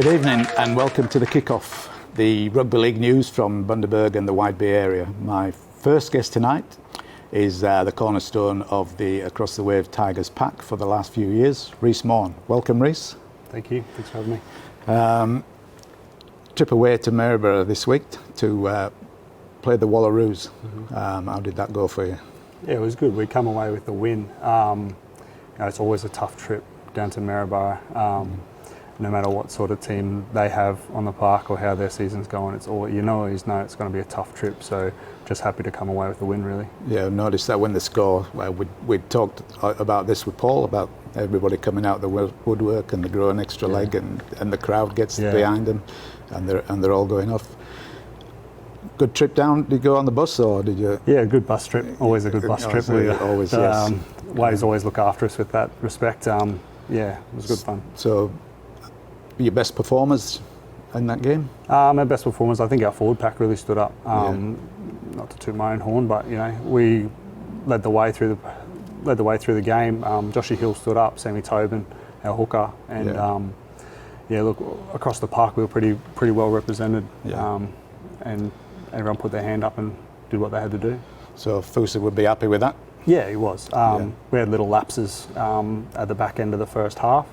Good evening and welcome to the Kickoff, the rugby league news from Bundaberg and the Wide Bay area. My first guest tonight is the cornerstone of the Across the Wave Tigers pack for the last few years, Rhys Morn. Welcome, Rhys. Thank you. Thanks for having me. Trip away to Maryborough this week to play the Wallaroos. How did that go for you? Yeah, it was good. We come away with the win. It's always a tough trip down to Maryborough. No matter what sort of team they have on the park or how their season's going, it's all always know it's going to be a tough trip. So just happy to come away with the win, really. Yeah, I noticed that when the score, we talked about this with Paul, about everybody coming out the woodwork and they grow an extra leg and the crowd gets behind them and they're all going off. Good trip down. Did you go on the bus or did you? Yeah, good bus trip. Always a good bus trip. Always, yes. Waves always look after us with that respect. Yeah, it was good fun. So, your best performers in that game? My best performers, I think our forward pack really stood up. Not to toot my own horn, but we led the way through the game. Joshy Hill stood up, Sammy Tobin, our hooker, and look, across the park we were pretty well represented. And everyone put their hand up and did what they had to do. So Fusa would be happy with that? Yeah, he was. We had little lapses at the back end of the first half,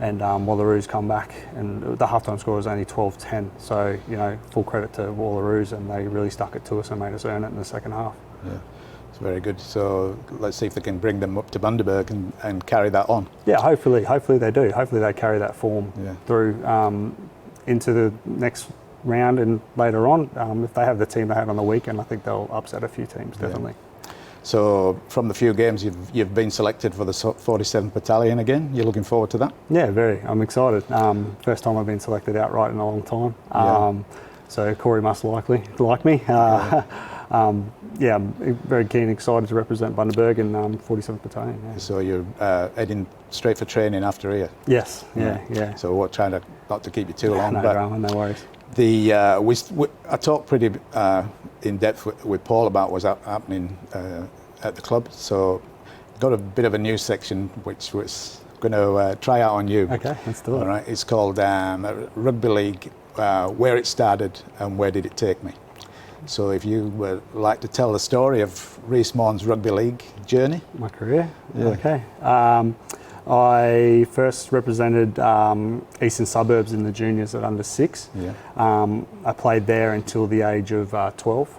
and Wallaroos come back, and the halftime score was only 12-10. So full credit to Wallaroos, and they really stuck it to us and made us earn it in the second half. Yeah, it's very good. So let's see if they can bring them up to Bundaberg and carry that on. Yeah, hopefully they do. Hopefully they carry that form through into the next round and later on. If they have the team they had on the weekend, I think they'll upset a few teams, definitely. So from the few games you've been selected for the 47th Battalion again, you're looking forward to that? Yeah, very. I'm excited. First time I've been selected outright in a long time. So Corey must like me. I'm very keen and excited to represent Bundaberg in 47th Battalion. Yeah. So you're heading straight for training after here? Yes, yeah. So we're trying not to keep you too long. No drama, no worries. I talked pretty in depth with Paul about what's happening at the club. So got a bit of a news section which was going to try out on you. Okay, let's do it. All right, it's called Rugby League, Where It Started and Where Did It Take Me? So if you would like to tell the story of Rhys Morn's rugby league journey. My career? Yeah. Okay. I first represented Eastern Suburbs in the juniors at under 6. I played there until the age of 12,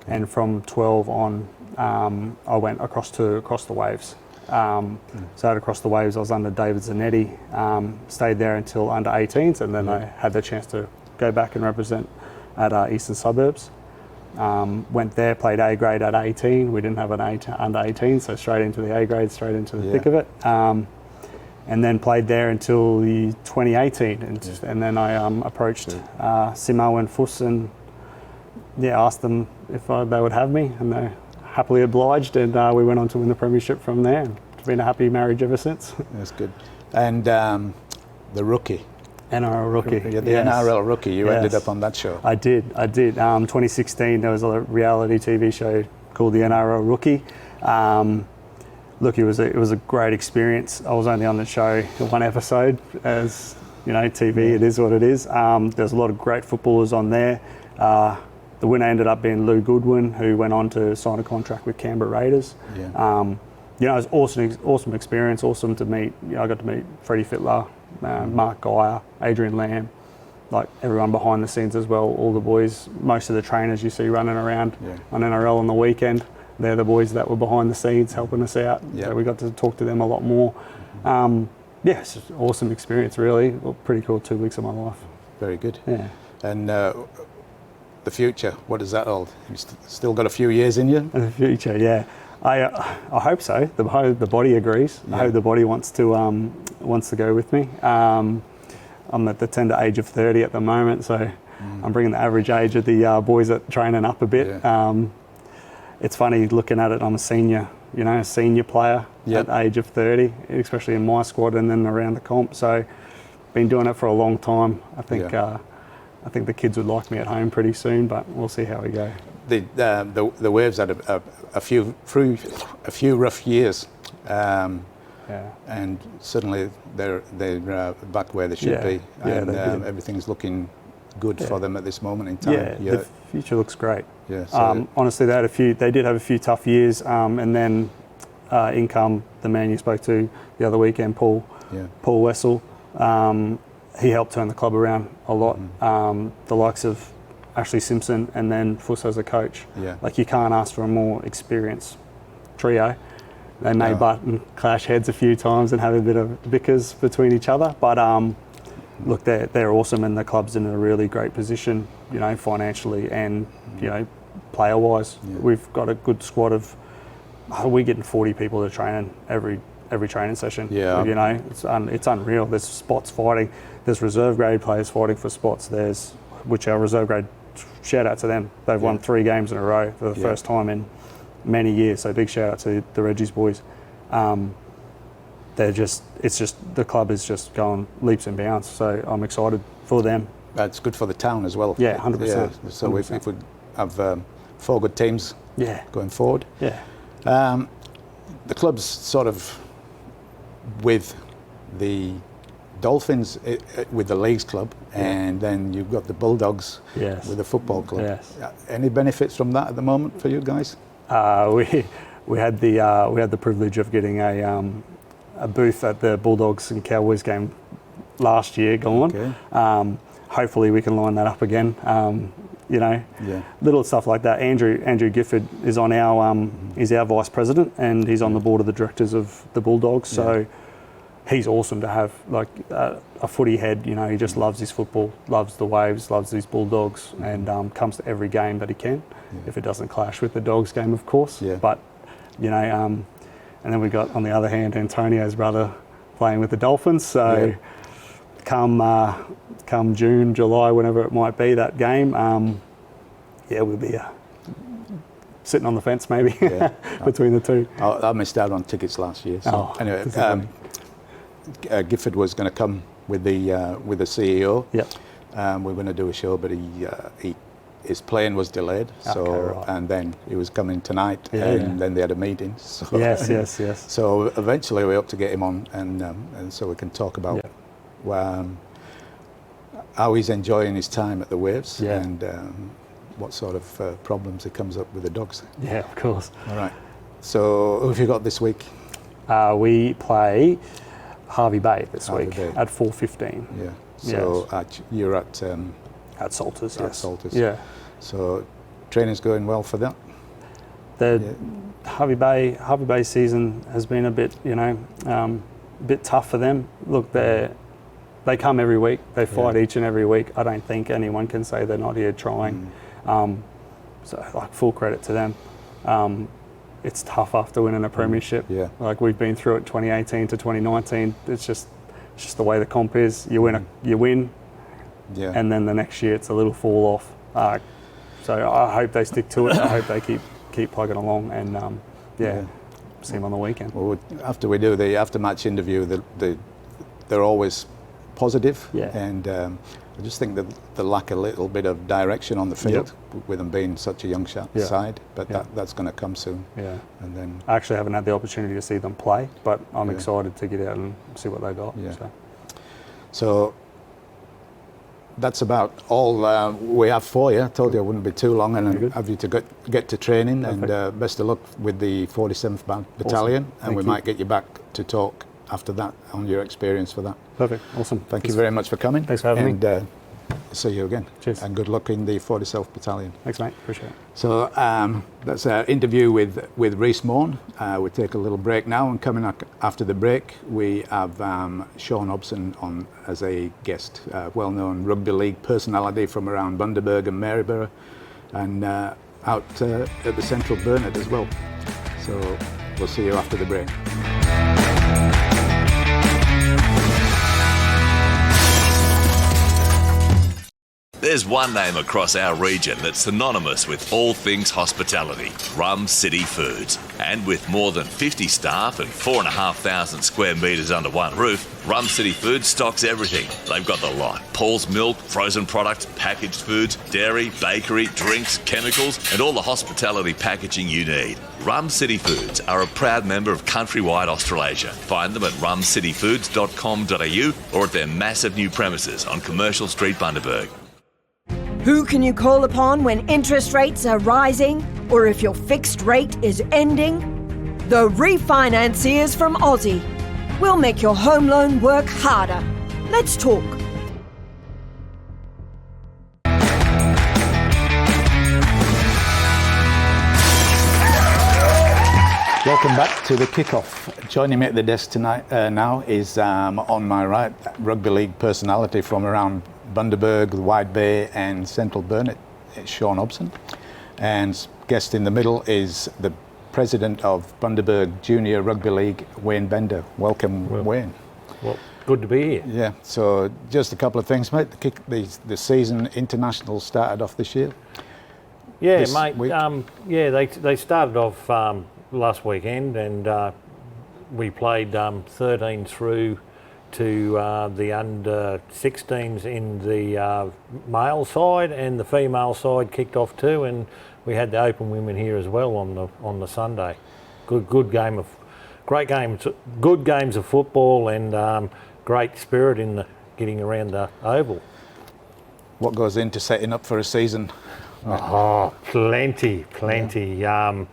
and from 12 on, I went across the Waves. So across the Waves, I was under David Zanetti. Stayed there until under 18s, and then I had the chance to go back and represent at Eastern Suburbs. Went there, played A grade at 18. We didn't have an under 18, so straight into the A grade, straight into the thick of it. And then played there until the 2018, and then I approached Simo and Fuss and asked them if they would have me, and they happily obliged, and we went on to win the premiership from there. It's been a happy marriage ever since. That's good. And the rookie. NRL rookie. Yeah, the NRL rookie. You ended up on that show. I did. 2016, there was a reality TV show called the NRL Rookie. Look, it was a great experience. I was only on the show one episode, as TV. It is what it is. There's a lot of great footballers on there. The winner ended up being Lou Goodwin, who went on to sign a contract with Canberra Raiders. It was awesome experience. Awesome to meet. I got to meet Freddie Fittler, Mark Geyer, Adrian Lamb, like everyone behind the scenes as well. All the boys, most of the trainers you see running around on NRL on the weekend. They're the boys that were behind the scenes helping us out. So we got to talk to them a lot more. It's just an awesome experience, really. Pretty cool 2 weeks of my life. Very good. Yeah. And the future, what does that hold? You still got a few years in you? The future, yeah. I hope so. The body agrees. I hope the body wants to go with me. I'm at the tender age of 30 at the moment, so I'm bringing the average age of the boys at training up a bit. It's funny looking at it. I'm a senior player at the age of 30, especially in my squad and then around the comp. So, been doing it for a long time. I think the kids would like me at home pretty soon, but we'll see how we go. The Waves had a few rough years. and suddenly they're back where they should be, and everything's looking good for them at this moment in time. The future looks great. So honestly, they did have a few tough years, and then in come the man you spoke to the other weekend, Paul Wessel. He helped turn the club around a lot. The likes of Ashley Simpson and then Fuss as a coach. Like, you can't ask for a more experienced trio. They may butt and clash heads a few times and have a bit of bickers between each other, but look, they're awesome, and the club's in a really great position, you know, financially and player-wise. We've got a good squad of. We're getting 40 people to training every training session. You know, it's unreal. There's spots fighting. There's reserve grade players fighting for spots. Which our reserve grade, shout out to them. They've won 3 games in a row for the first time in many years. So big shout out to the Reggie's boys. The club is just going leaps and bounds. So I'm excited for them. That's good for the town as well. 100%. So 100%. If we have 4 good teams going forward. The club's sort of with the Dolphins with the Leagues Club, and then you've got the Bulldogs with the football club. Any benefits from that at the moment for you guys? We had the privilege of getting a booth at the Bulldogs and Cowboys game last year gone. Hopefully we can line that up again. Little stuff like that. Andrew Gifford is on our he's our vice president, and he's on the board of the directors of the Bulldogs. So he's awesome to have, like a footy head. You know, he just loves his football, loves the Waves, loves these Bulldogs, and comes to every game that he can. If it doesn't clash with the Dogs game, of course. But and then we got, on the other hand, Antonio's brother playing with the Dolphins. So come June, July, whenever it might be, that game, we'll be sitting on the fence maybe between the two. I missed out on tickets last year. So anyway, Gifford was going to come with the CEO. We're going to do a show, but his plane was delayed. And then he was coming tonight, and then they had a meeting. So, So eventually we hope to get him on, and so we can talk about how he's enjoying his time at the Waves and what sort of problems he comes up with the Dogs. Yeah, of course. All right. So who have you got this week? We play Hervey Bay this week at 4:15. So you're at Salters. At Salters. So training's going well for that. The Hervey Bay season has been a bit tough for them. Look, they come every week. They fight each and every week. I don't think anyone can say they're not here trying. So like, full credit to them. It's tough after winning a premiership. Like, we've been through it 2018 to 2019. It's just the way the comp is. You win, and then the next year it's a little fall off. So I hope they stick to it. I hope they keep plugging along, and see them on the weekend. Well, after we do the after-match interview, they're always positive, and I just think that they lack a little bit of direction on the field with them being such a young side, but that's going to come soon. And then I actually haven't had the opportunity to see them play, but I'm excited to get out and see what they got. So that's about all we have for you. I told you I wouldn't be too long, and have you to get to training. Perfect. And best of luck with the 47th Battalion, and we might get you back to talk after that on your experience for that. Perfect. Awesome. Thank you very much for coming. Thanks for having me. And see you again. Cheers. And good luck in the 47th Battalion. Thanks, mate. Appreciate it. So that's our interview with Rhys Moore. We'll take a little break now, and coming up after the break, we have Sean Hobson on as a guest, well-known rugby league personality from around Bundaberg and Maryborough, and out at the Central Burnett as well. So we'll see you after the break. There's one name across our region that's synonymous with all things hospitality, Rum City Foods. And with more than 50 staff and 4,500 square metres under one roof, Rum City Foods stocks everything. They've got the lot. Paul's Milk, frozen products, packaged foods, dairy, bakery, drinks, chemicals, and all the hospitality packaging you need. Rum City Foods are a proud member of Countrywide Australasia. Find them at rumcityfoods.com.au or at their massive new premises on Commercial Street, Bundaberg. Who can you call upon when interest rates are rising or if your fixed rate is ending? The Refinanciers from Aussie. We'll make your home loan work harder. Let's talk. Welcome back to the kickoff. Joining me at the desk tonight now is on my right, rugby league personality from around Bundaberg, the Wide Bay and Central Burnett, it's Sean Hobson. And guest in the middle is the president of Bundaberg Junior Rugby League, Wayne Bender. Welcome, Wayne. Well, good to be here. Yeah, so just a couple of things, mate. The season international started off this year. Yeah, this mate. week. They started off last weekend, and we played 13 through to the under 16s in the male side, and the female side kicked off too, and we had the open women here as well on the Sunday. Good games of football, and great spirit in the getting around the oval. What goes into setting up for a season? Oh, plenty. Yeah.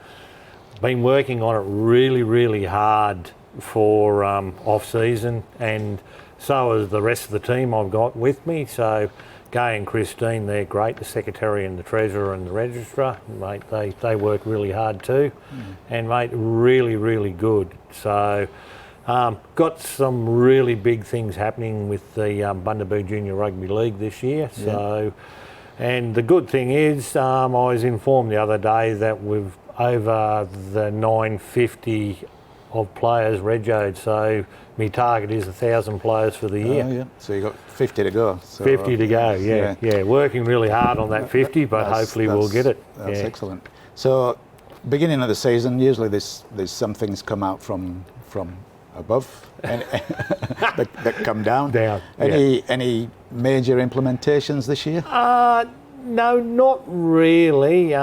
Been working on it really hard for off season, and so has the rest of the team I've got with me. So Gay and Christine, they're great, the secretary and the treasurer and the registrar, mate, they work really hard too. And mate, really good. So got some really big things happening with the Bundaberg Junior Rugby League this year. So, and the good thing is, I was informed the other day that we've over the 950 of players regoed, so my target is 1,000 players for the year. Oh, yeah. So you've got 50 to go. So 50 to go, yeah. Working really hard on that 50, but hopefully we'll get it. That's excellent. So, beginning of the season, usually there's some things come out from above and that come down. Any major implementations this year? No, not really.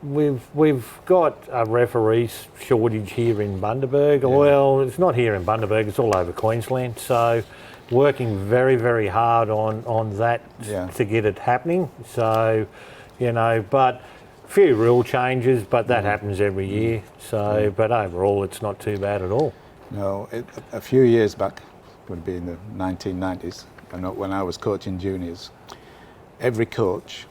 We've got a referee shortage here in Bundaberg. Yeah. Well, it's not here in Bundaberg, it's all over Queensland. So working very hard on that to get it happening. So, but a few rule changes, but that happens every year. So, but overall, it's not too bad at all. No, a few years back, would be in the 1990s, when I was coaching juniors, every coach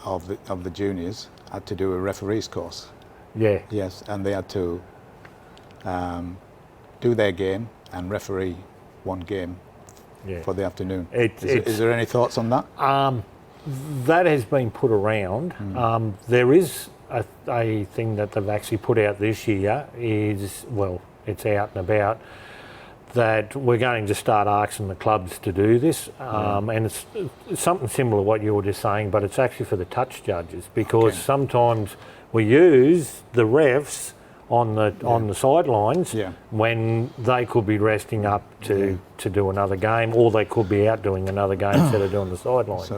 of the juniors had to do a referees course. Yeah. Yes, and they had to do their game and referee one game for the afternoon. Is there any thoughts on that? That has been put around. There is a thing that they've actually put out this year is, well, it's out and about, that we're going to start asking the clubs to do this, and it's something similar to what you were just saying, but it's actually for the touch judges, because sometimes we use the refs on the sidelines when they could be resting up to do another game, or they could be out doing another game instead of doing the sidelines.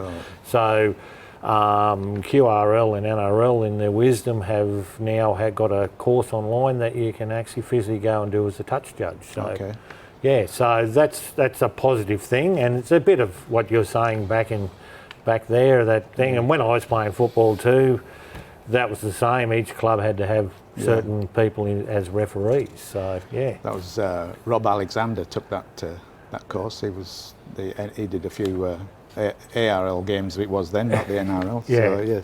So QRL and NRL, in their wisdom, have now got a course online that you can actually physically go and do as a touch judge. So, yeah, so that's a positive thing, and it's a bit of what you're saying back there, that thing. And when I was playing football too, that was the same. Each club had to have certain people as referees. So yeah, that was Rob Alexander took that course. He did a few ARL games. It was then, not the NRL.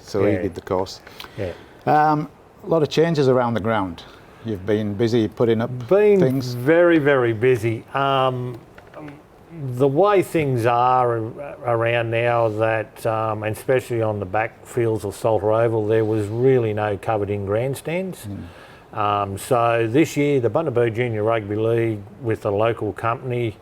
So he did the course. Yeah, a lot of changes around the ground. You've been busy putting up things? Very busy. The way things are around now, that, and especially on the back fields of Salter Oval, there was really no covered-in grandstands. So this year, the Bundaberg Junior Rugby League, with a local company,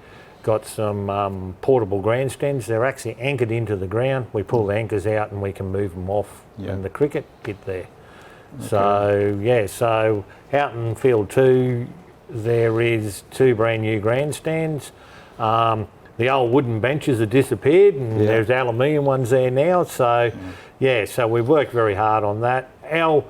got some portable grandstands. They're actually anchored into the ground. We pull the anchors out and we can move them off in the cricket pit there. Okay. So, yeah, so out in field 2, there is 2 brand new grandstands. The old wooden benches have disappeared and there's aluminium ones there now. So, so we've worked very hard on that. Our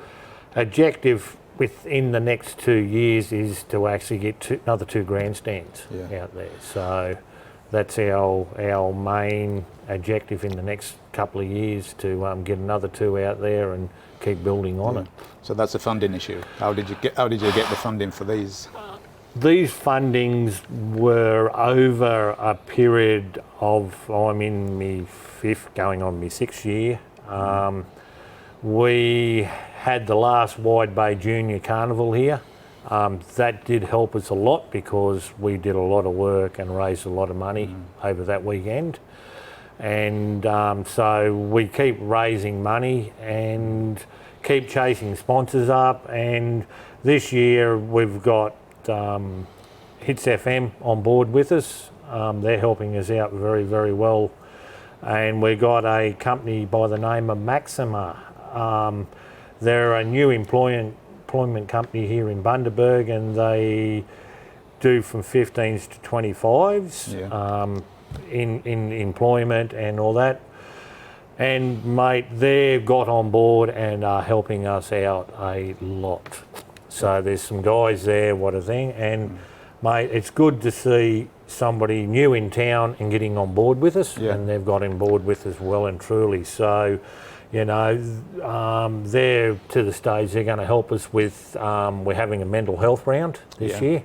objective within the next 2 years is to actually get another 2 grandstands out there. So that's our main objective in the next couple of years, to get another 2 out there and keep building on it. So that's a funding issue. How did you get the funding for these? These fundings were over a period of, I'm in my 5th, going on my 6th year. We had the last Wide Bay Junior Carnival here. That did help us a lot because we did a lot of work and raised a lot of money over that weekend. And so we keep raising money and keep chasing sponsors up. And this year we've got Hits FM on board with us. They're helping us out very, very well. And we got a company by the name of Maxima. They're a new employment company here in Bundaberg, and they do from 15s to 25s in employment and all that. And mate, they've got on board and are helping us out a lot. So there's some guys there, what a thing. And mate, it's good to see somebody new in town and getting on board with us, and they've got on board with us well and truly. So, you know, they're to the stage they're going to help us with, we're having a mental health round this year.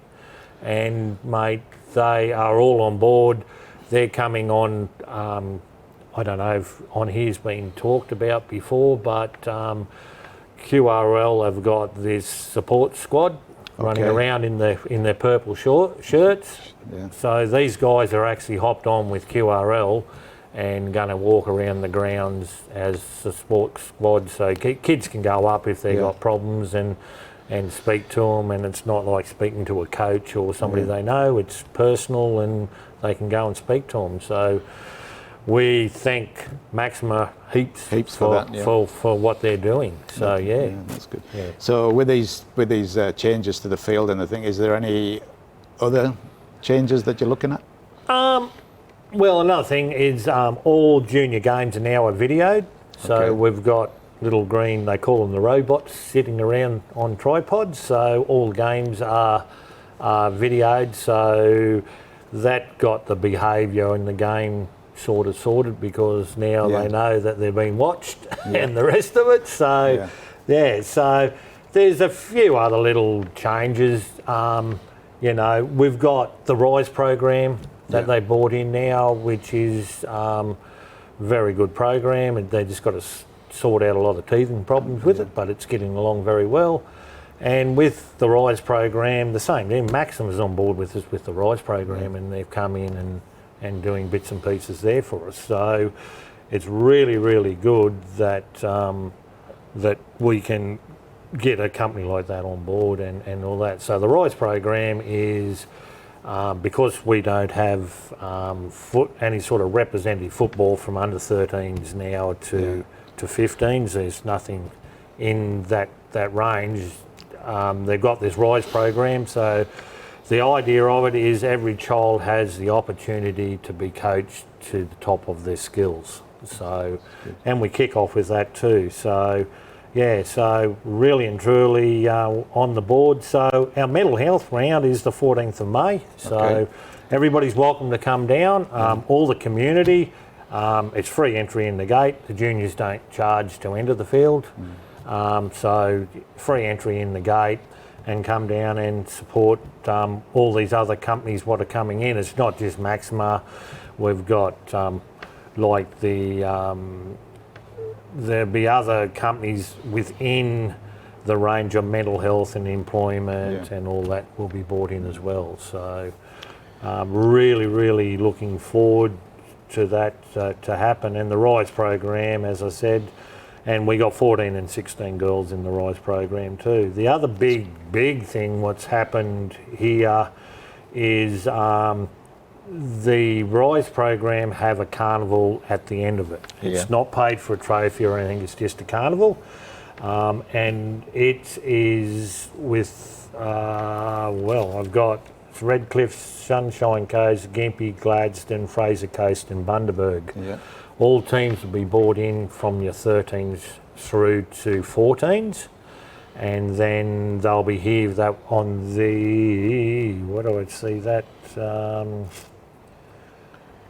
And mate, they are all on board. They're coming on, I don't know if on here's been talked about before, but QRL have got this support squad running around in their purple shirts. So these guys are actually hopped on with QRL and going to walk around the grounds as the support squad, so kids can go up if they've got problems and speak to them, and it's not like speaking to a coach or somebody they know. It's personal and they can go and speak to them. So we thank Maxima heaps for what they're doing. So that's good. So with these changes to the field and the thing, is there any other changes that you're looking at? Well, another thing is all junior games now are videoed. So we've got little green, they call them the robots, sitting around on tripods. So all games are videoed. So that got the behaviour in the game sort of sorted, because now they know that they're being watched and the rest of it. So so there's a few other little changes. You know, we've got the RISE program that they brought in now, which is very good program, and they just got to sort out a lot of teething problems with it, but it's getting along very well. And with the RISE program, the same. Maxima's on board with us with the RISE program, and they've come in and doing bits and pieces there for us. So it's really, really good that that we can get a company like that on board and all that. So the RISE program is, because we don't have any sort of representative football from under 13s now to 15s, there's nothing in that range. They've got this RISE program, so the idea of it is every child has the opportunity to be coached to the top of their skills. So, and we kick off with that too. So, so really and truly on the board. So our mental health round is the 14th of May. So everybody's welcome to come down. All the community. It's free entry in the gate. The juniors don't charge to enter the field. So free entry in the gate, and come down and support all these other companies what are coming in. It's not just Maxima. We've got like there'll be other companies within the range of mental health and employment and all that will be brought in as well. So really, really looking forward to that to happen. And the RISE program, as I said, and we got 14 and 16 girls in the RISE program too. The other big thing what's happened here is the Rise program have a carnival at the end of it. It's not paid for a trophy or anything, it's just a carnival. And it is with, I've got Redcliffe, Sunshine Coast, Gympie, Gladstone, Fraser Coast and Bundaberg. Yeah. All teams will be brought in from your 13s through to 14s. And then they'll be here that on the, what do I see that? The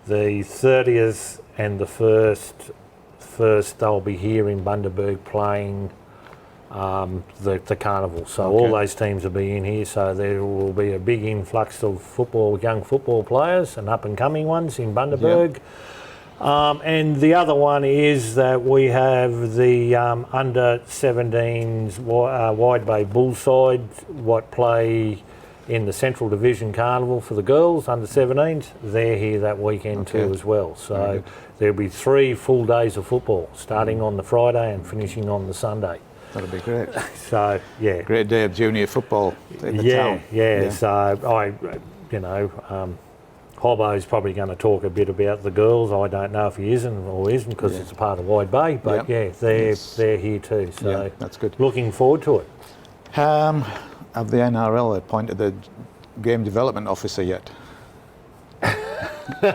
30th and the first they'll be here in Bundaberg playing the carnival. So all those teams will be in here. So there will be a big influx of young football players and up and coming ones in Bundaberg. And the other one is that we have the under 17s Wide Bay Bullside what play in the Central Division Carnival for the girls under 17s. They're here that weekend too as well. So there'll be 3 full days of football starting on the Friday and finishing on the Sunday. That'll be great. So yeah, Great day of junior football in the town. Yeah. So Hobbo's probably going to talk a bit about the girls. I don't know if he isn't or isn't because it's a part of Wide Bay, but they're here too. So that's good. Looking forward to it. Have the NRL appointed the game development officer yet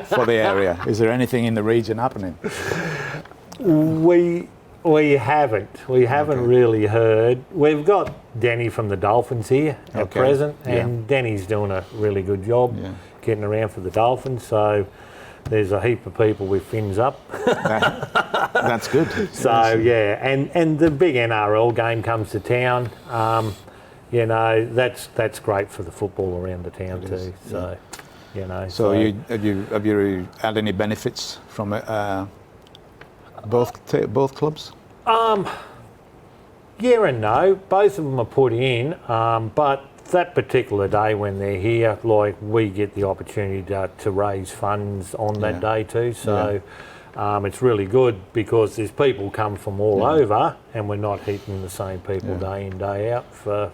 for the area? Is there anything in the region happening? We haven't. We haven't really heard. We've got Denny from the Dolphins here at present, and Denny's doing a really good job getting around for the Dolphins. So there's a heap of people with fins up. That's good. So and the big NRL game comes to town. That's great for the football around the town too. So So have you had any benefits from both clubs? Yeah and no. Both of them are put in, but that particular day when they're here, like we get the opportunity to raise funds on that day too. So it's really good because there's people come from all over, and we're not heating the same people day in day out for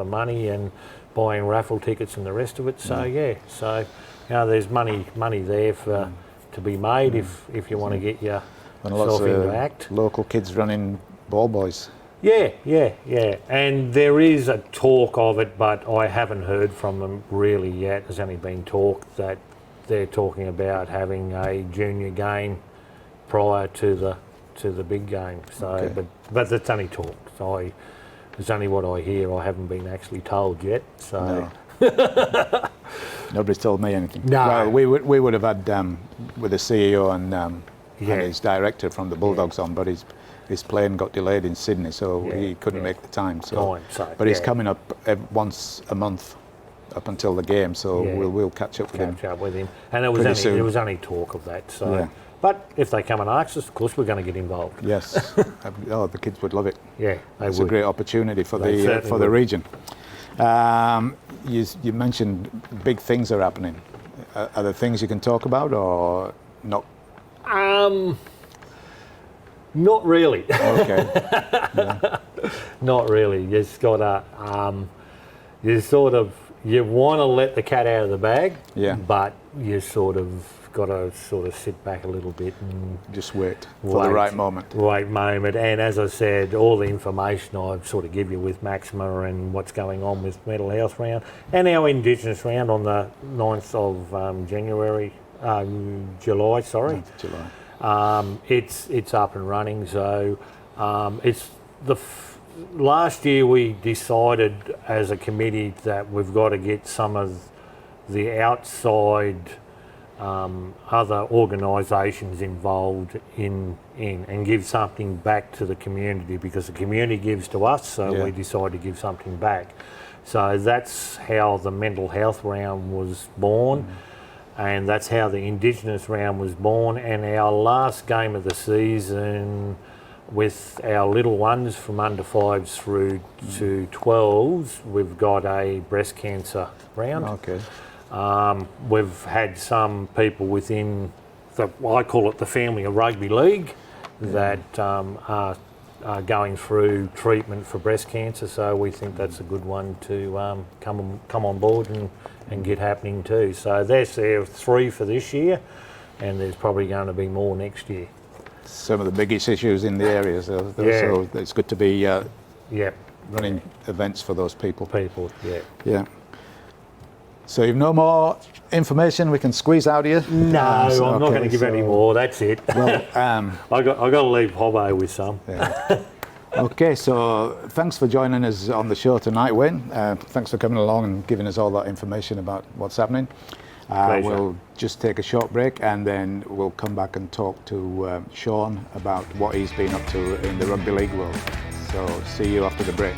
money and buying raffle tickets and the rest of it. So so there's money there to be made if you want to get yourself into act. Local kids running ball boys. Yeah. And there is a talk of it, but I haven't heard from them really yet. There's only been talk that they're talking about having a junior game prior to the big game. So, but that's only talk. So it's only what I hear. I haven't been actually told yet. So. No. Nobody's told me anything. No. Well, we would have had with the CEO and his director from the Bulldogs on, but his plane got delayed in Sydney, so he couldn't make the time. So, but he's coming up once a month up until the game, so we'll catch up with him. And there was only talk of that. So, but if they come and ask us, of course we're going to get involved. Yes. The kids would love it. Yeah, it's a great opportunity for the region. You mentioned big things are happening. Are there things you can talk about or not? Not really. Okay. Not really. You just got to, you want to let the cat out of the bag, but you sort of got to sit back a little bit and just wait for the right moment. Right moment. And as I said, all the information I sort of give you with Maxima and what's going on with mental health round and our Indigenous round on the 9th of July. Sorry. 9th July. It's up and running. So it's last year we decided as a committee that we've got to get some of the outside other organisations involved in and give something back to the community because the community gives to us, so we decided to give something back. So that's how the mental health round was born, and that's how the Indigenous round was born. And our last game of the season with our little ones from under 5s through to 12s, we've got a breast cancer round. Okay. We've had some people within I call it the family of rugby league that are going through treatment for breast cancer, so we think that's a good one to come on board and get happening too. So there's 3 for this year, and there's probably going to be more next year. Some of the biggest issues in the area, so it's good to be running events for those people. Yeah. So you've no more information we can squeeze out of you? No, I'm not going to give any more. That's it. Well, I got to leave Hobbo with some. Yeah. Okay, so thanks for joining us on the show tonight, Wayne. Thanks for coming along and giving us all that information about what's happening. We'll just take a short break and then we'll come back and talk to Sean about what he's been up to in the rugby league world. So see you after the break.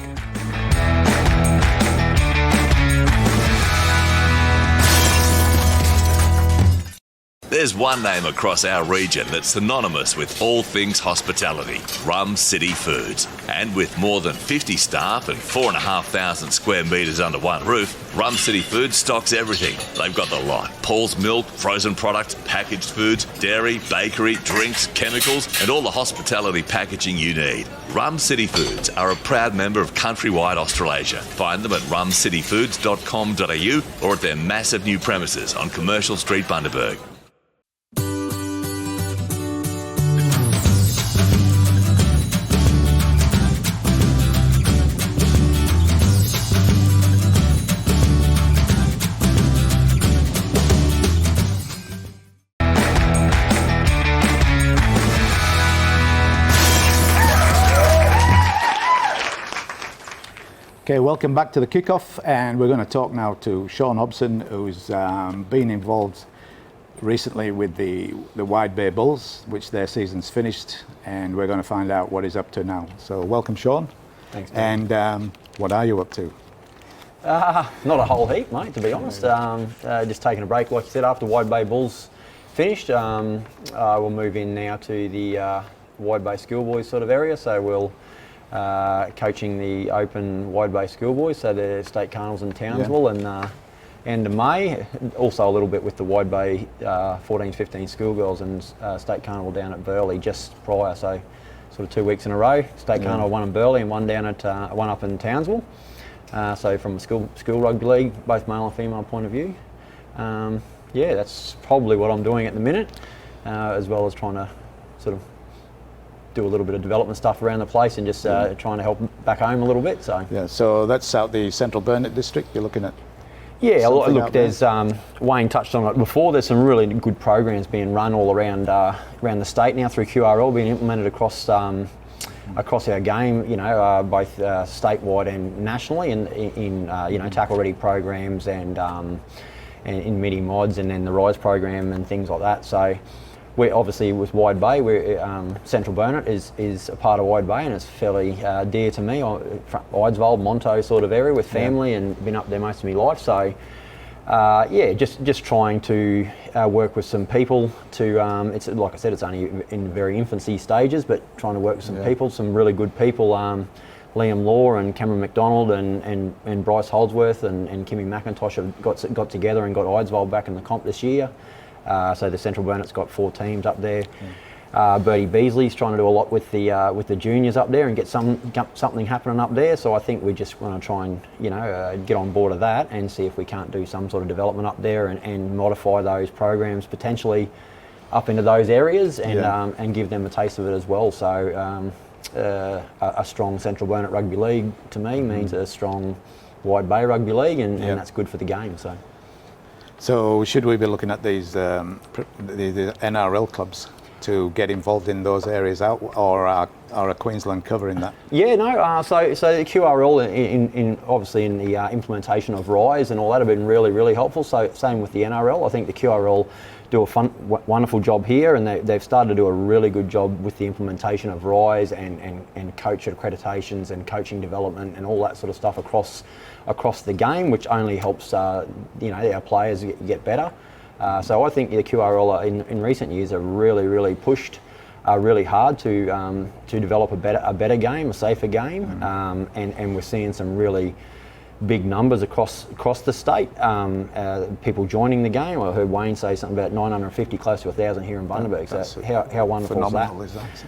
There's one name across our region that's synonymous with all things hospitality, Rum City Foods. And with more than 50 staff and 4,500 square metres under one roof, Rum City Foods stocks everything. They've got the lot: Paul's milk, frozen products, packaged foods, dairy, bakery, drinks, chemicals, and all the hospitality packaging you need. Rum City Foods are a proud member of Countrywide Australasia. Find them at rumcityfoods.com.au or at their massive new premises on Commercial Street, Bundaberg. Okay, welcome back to the kickoff, and we're going to talk now to Sean Hobson, who's been involved recently with the Wide Bay Bulls, which their season's finished, and we're going to find out what he's up to now. So welcome, Sean. Thanks, Dan. And what are you up to? Not a whole heap, mate, to be honest. Just taking a break, like you said, after Wide Bay Bulls finished. We'll move in now to the Wide Bay Schoolboys sort of area, so we'll coaching the Open Wide Bay Schoolboys, so the state carnivals in Townsville, and end of May. Also a little bit with the Wide Bay 14s, 15 schoolgirls and state carnival down at Burleigh just prior. So sort of 2 weeks in a row. State carnival, one in Burleigh and one down at one up in Townsville. So from a school rugby league, both male and female point of view. Yeah, that's probably what I'm doing at the minute, as well as trying to sort of do a little bit of development stuff around the place and just trying to help back home a little bit. So yeah, so that's out the Central Burnett district you're looking at? Yeah, look, there's Wayne touched on it before. There's some really good programs being run all around the state now through QRL, being implemented across our game. You know, both statewide and nationally, and in tackle ready programs and in midi mods, and then the Rise program and things like that. So we're obviously with Wide Bay. We're Central Burnett is a part of Wide Bay, and it's fairly dear to me. Eidsvold, Monto sort of area with family, and been up there most of my life. So yeah, just trying to work with some people to. It's like I said, it's only in very infancy stages, but trying to work with some people, some really good people. Liam Law and Cameron McDonald and Bryce Holdsworth and Kimmy McIntosh have got together and got Eidsvold back in the comp this year. So the Central Burnett's got 4 teams up there. Bertie Beasley's trying to do a lot with the juniors up there and get something happening up there. So I think we just want to try and get on board of that and see if we can't do some sort of development up there and modify those programs potentially up into those areas and give them a taste of it as well. So a strong Central Burnett Rugby League to me means a strong Wide Bay Rugby League, and that's good for the game. So should we be looking at these the NRL clubs to get involved in those areas out, or are Queensland covering that? Yeah, no. So the QRL in obviously in the implementation of Rise and all that have been really helpful. So same with the NRL. I think the QRL do a wonderful job here, and they've started to do a really good job with the implementation of Rise and coach accreditations and coaching development and all that sort of stuff across the game, which only helps our players get better. So I think the QRL in recent years have really pushed really hard to develop a better game, a safer game, and we're seeing some really big numbers across the state. People joining the game. I heard Wayne say something about 950, close to 1,000 here in Bundaberg. So how wonderful is that?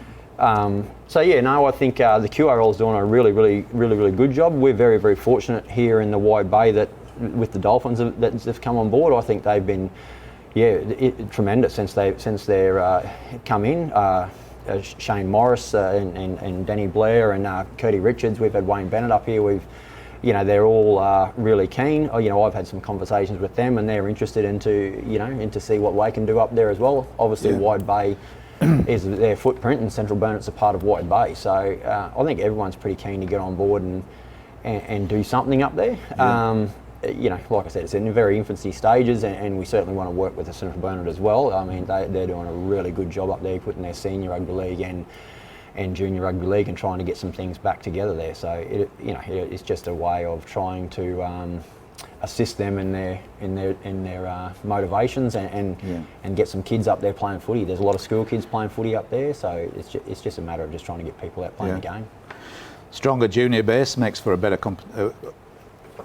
So yeah, no, I think the QRL is doing a really good job. We're very fortunate here in the Wide Bay that with the Dolphins that have come on board. I think they've been tremendous since they're come in. Shane Morris and Danny Blair and Curdy Richards. We've had Wayne Bennett up here. They're all really keen. I've had some conversations with them, and they're interested into see what they can do up there as well. Obviously, Wide Bay is their footprint, and Central Burnet's a part of Wide Bay. So I think everyone's pretty keen to get on board and do something up there. Yeah. Like I said, it's in the very infancy stages, and we certainly want to work with the Central Burnet as well. I mean, they're doing a really good job up there, putting their senior rugby league and junior rugby league and trying to get some things back together there. So it's just a way of trying to assist them in their motivations and get some kids up there playing footy. There's a lot of school kids playing footy up there, so it's just a matter of just trying to get people out playing the game. Stronger junior base makes for a better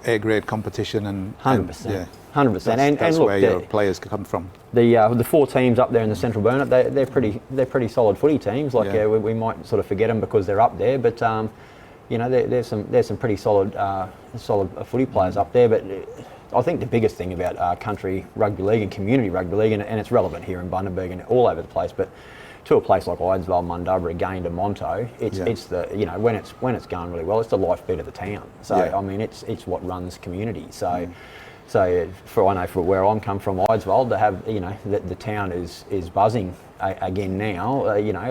A-grade competition, and 100%. 100%. That's look, where your players come from. The 4 teams up there in the Central Burnet, they're pretty solid footy teams. We might sort of forget them because they're up there, but there's some pretty solid footy players up there. But I think the biggest thing about country rugby league and community rugby league, and it's relevant here in Bundaberg and all over the place, but to a place like Idesville, Mundubbera, again to Monto, it's the when it's going really well, it's the lifeblood of the town. So I mean, it's what runs community. So for where I'm come from, Idesville, to have the town is buzzing again now.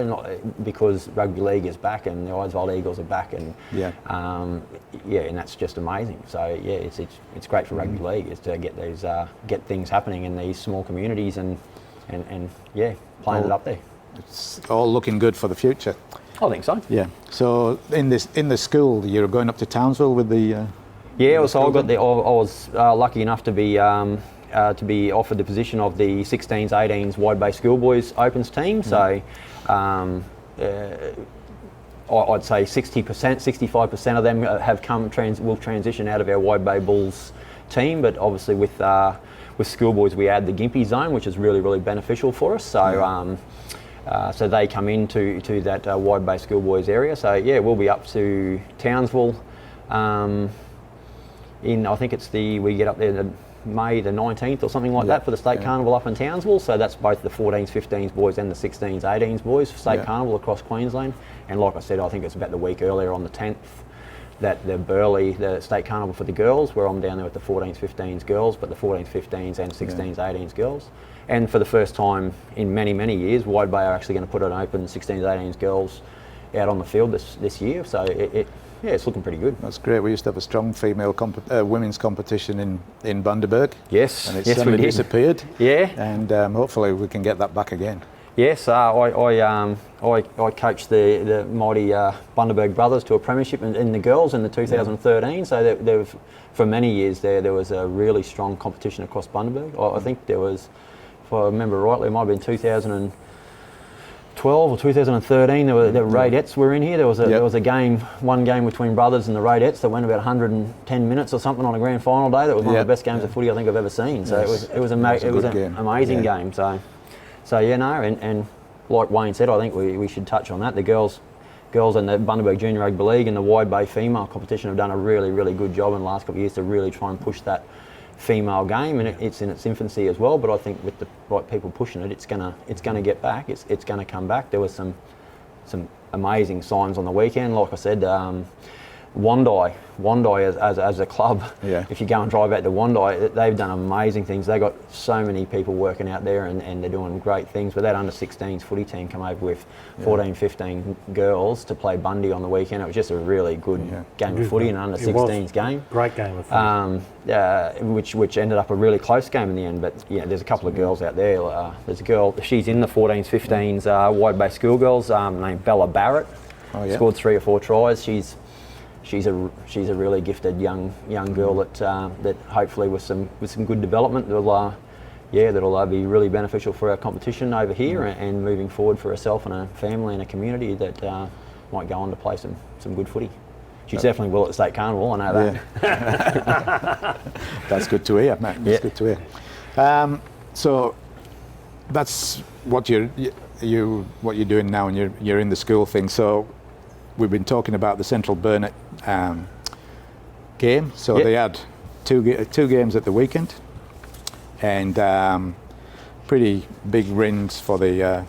Not because rugby league is back and the Idesville Eagles are back, and and that's just amazing. So it's great for rugby league is to get these get things happening in these small communities and playing it up there. It's all looking good for the future. I think so. Yeah. So in the school, you're going up to Townsville with the. So I was lucky enough to be offered the position of the 16s, 18s Wide Bay Schoolboys Opens team. So I'd say 60%, 65% of them will transition out of our Wide Bay Bulls team. But obviously with Schoolboys we add the Gympie zone, which is really beneficial for us. So. So they come into that Wide Bay Schoolboys area. So we'll be up to Townsville. I think we get up there May the 19th or something like that for the State Carnival up in Townsville. So that's both the 14s, 15s boys and the 16s, 18s boys for State Carnival across Queensland. And like I said, I think it's about the week earlier on the 10th that the State Carnival for the girls, where I'm down there with the 14s, 15s girls, but the 14s, 15s and 16s, 18s girls. And for the first time in many years, Wide Bay are actually going to put an open 16s, 18s girls out on the field this year. So it's looking pretty good. That's great. We used to have a strong female women's competition in Bundaberg. Yes, and it's suddenly disappeared. Yeah, and hopefully we can get that back again. Yes, I coached the mighty Bundaberg brothers to a premiership in the girls in the 2013. So for many years there was a really strong competition across Bundaberg. I think there was, if I remember rightly, it might have been 2012 or 2013. The Raidettes were in here. There was one game between brothers and the Raidettes that went about 110 minutes or something on a grand final day. That was one of the best games of footy I think I've ever seen. So it was an amazing game. And like Wayne said, I think we should touch on that. The girls in the Bundaberg Junior Rugby League and the Wide Bay female competition have done a really good job in the last couple of years to really try and push that female game, and it's in its infancy as well. But I think with the right people pushing it, it's gonna get back. It's gonna come back. There was some amazing signs on the weekend. Like I said, Wandai as a club, if you go and drive out to Wandai, they've done amazing things. They've got so many people working out there and they're doing great things. But that under-16s footy team come over with 14, 15 girls to play Bundy on the weekend. It was just a really good game of footy, an under-16s game. Great game of footy. Which ended up a really close game in the end. But there's a couple of girls out there. There's a girl, she's in the 14s, 15s Wide Bay Schoolgirls named Bella Barrett. Scored 3 or 4 tries. She's a really gifted young girl that hopefully with some good development that'll be really beneficial for our competition over here and moving forward for herself and her family and a community that might go on to play some good footy. She definitely will at the State Carnival, I know that. That's good to hear, Matt. That's good to hear. So that's what you're what you're doing now, and you're in the school thing. So we've been talking about the Central Burnett game. So they had two games at the weekend, and pretty big wins for the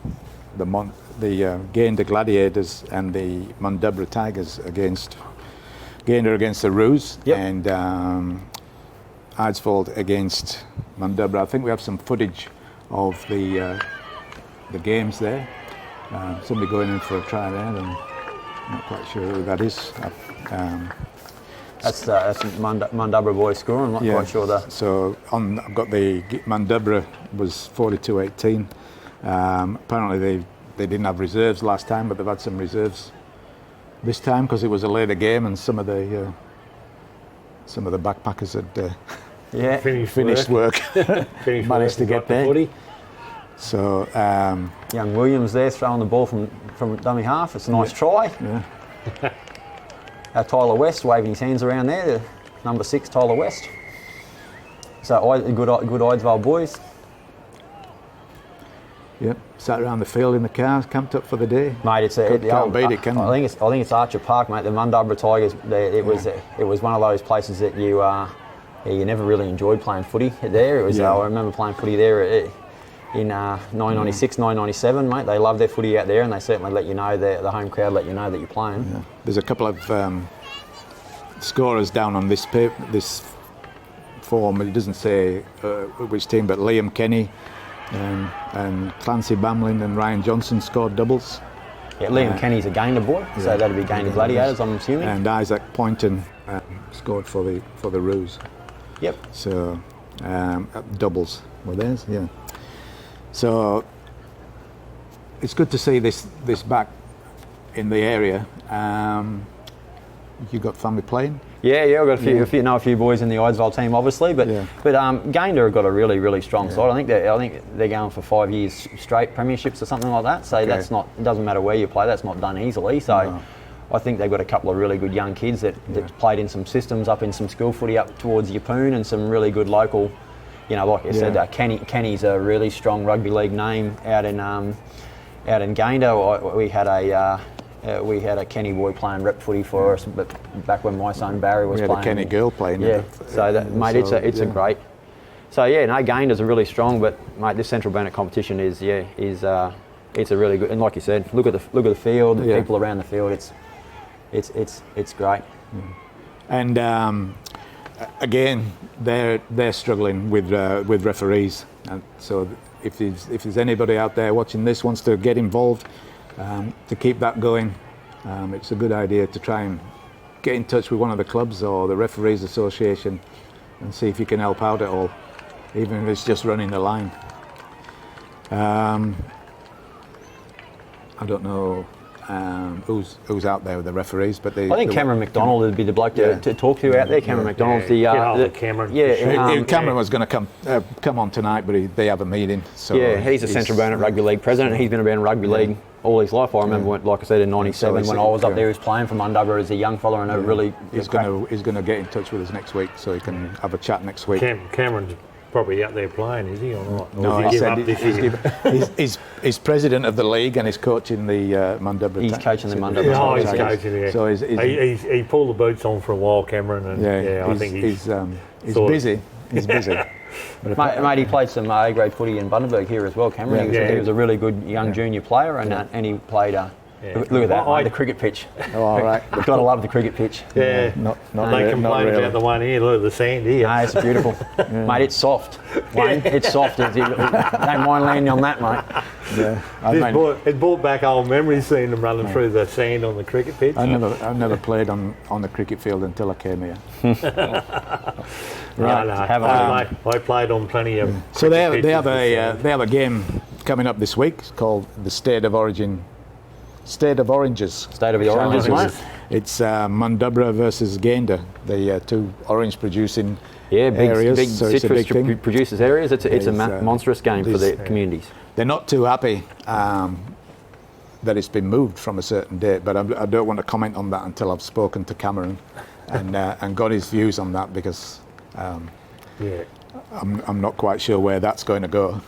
Gayndah Gladiators and the Mundubra Tigers against Gayndah against the Roos, and Eidsvold against Mundubra. I think we have some footage of the games there. Somebody going in for a try there, and I'm not quite sure who that is. That's Mundubra boys score. I'm not quite sure that. So I've got the Mundubra was 42-18. Apparently they didn't have reserves last time, but they've had some reserves this time because it was a later game, and some of the backpackers had finished work. Managed to get there. Footy. So young Williams there throwing the ball from dummy half. It's a nice try. Yeah. Tyler West waving his hands around there. Number 6, Tyler West. So good Eidsvold boys. Yep, sat around the field in the cars, camped up for the day. Mate, Can't beat it, can I think it's Archer Park, mate. The Mundubra Tigers. It was one of those places that you never really enjoyed playing footy there. It was. I remember playing footy there in 996, 997, mate. They love their footy out there, and they certainly let you know, the home crowd let you know that you're playing. Yeah. There's a couple of scorers down on this form. It doesn't say which team, but Liam Kenny and Clancy Bamlin and Ryan Johnson scored doubles. Yeah, Liam Kenny's a Gayndah boy, so that'd be Gayndah Gladiators, I'm assuming. And Isaac Poynton scored for the Roos. Yep. So doubles were theirs, yeah. So it's good to see this back in the area. You got family playing? Yeah, I've got a few boys in the Eidsvold team, obviously, but Gayndah have got a really, really strong side. I think they're going for 5 years straight premierships or something like that. So that's not, it doesn't matter where you play, that's not done easily. So I think they've got a couple of really good young kids that played in some systems up in some school footy up towards Yeppoon, and some really good local. Like I said, Kenny's a really strong rugby league name out in Gayndah. We had a Kenny boy playing rep footy for us, but back when my son Barry was playing. We had a Kenny girl playing. Yeah, so that, mate, it's a great. So Gayndah's are really strong, but mate, this Central Burnett competition is it's a really good. And like you said, look at the field, the people around the field. It's great. And again, they're struggling with referees, and so if there's anybody out there watching this wants to get involved, to keep that going, it's a good idea to try and get in touch with one of the clubs or the Referees Association and see if you can help out at all, even if it's just running the line. I don't know who's out there with the referees, but I think Cameron McDonald would be the bloke to talk to out there. Cameron McDonald's Cameron. Cameron was going to come on tonight, but they have a meeting. So he's a Central Burnett Rugby League president. He's been around rugby league all his life. I remember, when, like I said, in '97 when I was up there, he was playing for Mundubra as a young fella, and he's going to get in touch with us next week, so he can have a chat next week. Cameron's probably out there playing, is he, or not? Or no, he's president of the league and he's coaching the Mundubra. He's coaching the Mundubra. He's coaching. Yeah. So he pulled the boots on for a while, Cameron, and I think he's busy. He's busy. Mate, he played some A-grade footy in Bundaberg here as well, Cameron. He was a really good young junior player, and he played. Look at that, the cricket pitch. Oh, all right. You've got to love the cricket pitch. Yeah, not they complain about the one here. Look at the sand here. No, it's beautiful. Mate, it's soft. Wayne, it's soft. Don't mind landing on that, mate. Yeah, it brought back old memories, seeing them running through the sand on the cricket pitch. I never played on the cricket field until I came here. Right. I played on plenty of. So they have a game coming up this week. It's called the State of Oranges. State of the Oranges, mate. It's Mundubra versus Gayndah, the two orange producing areas. Big so citrus producers areas. It's a monstrous game for the communities. They're not too happy that it's been moved from a certain date, but I don't want to comment on that until I've spoken to Cameron and got his views on that, because I'm not quite sure where that's going to go.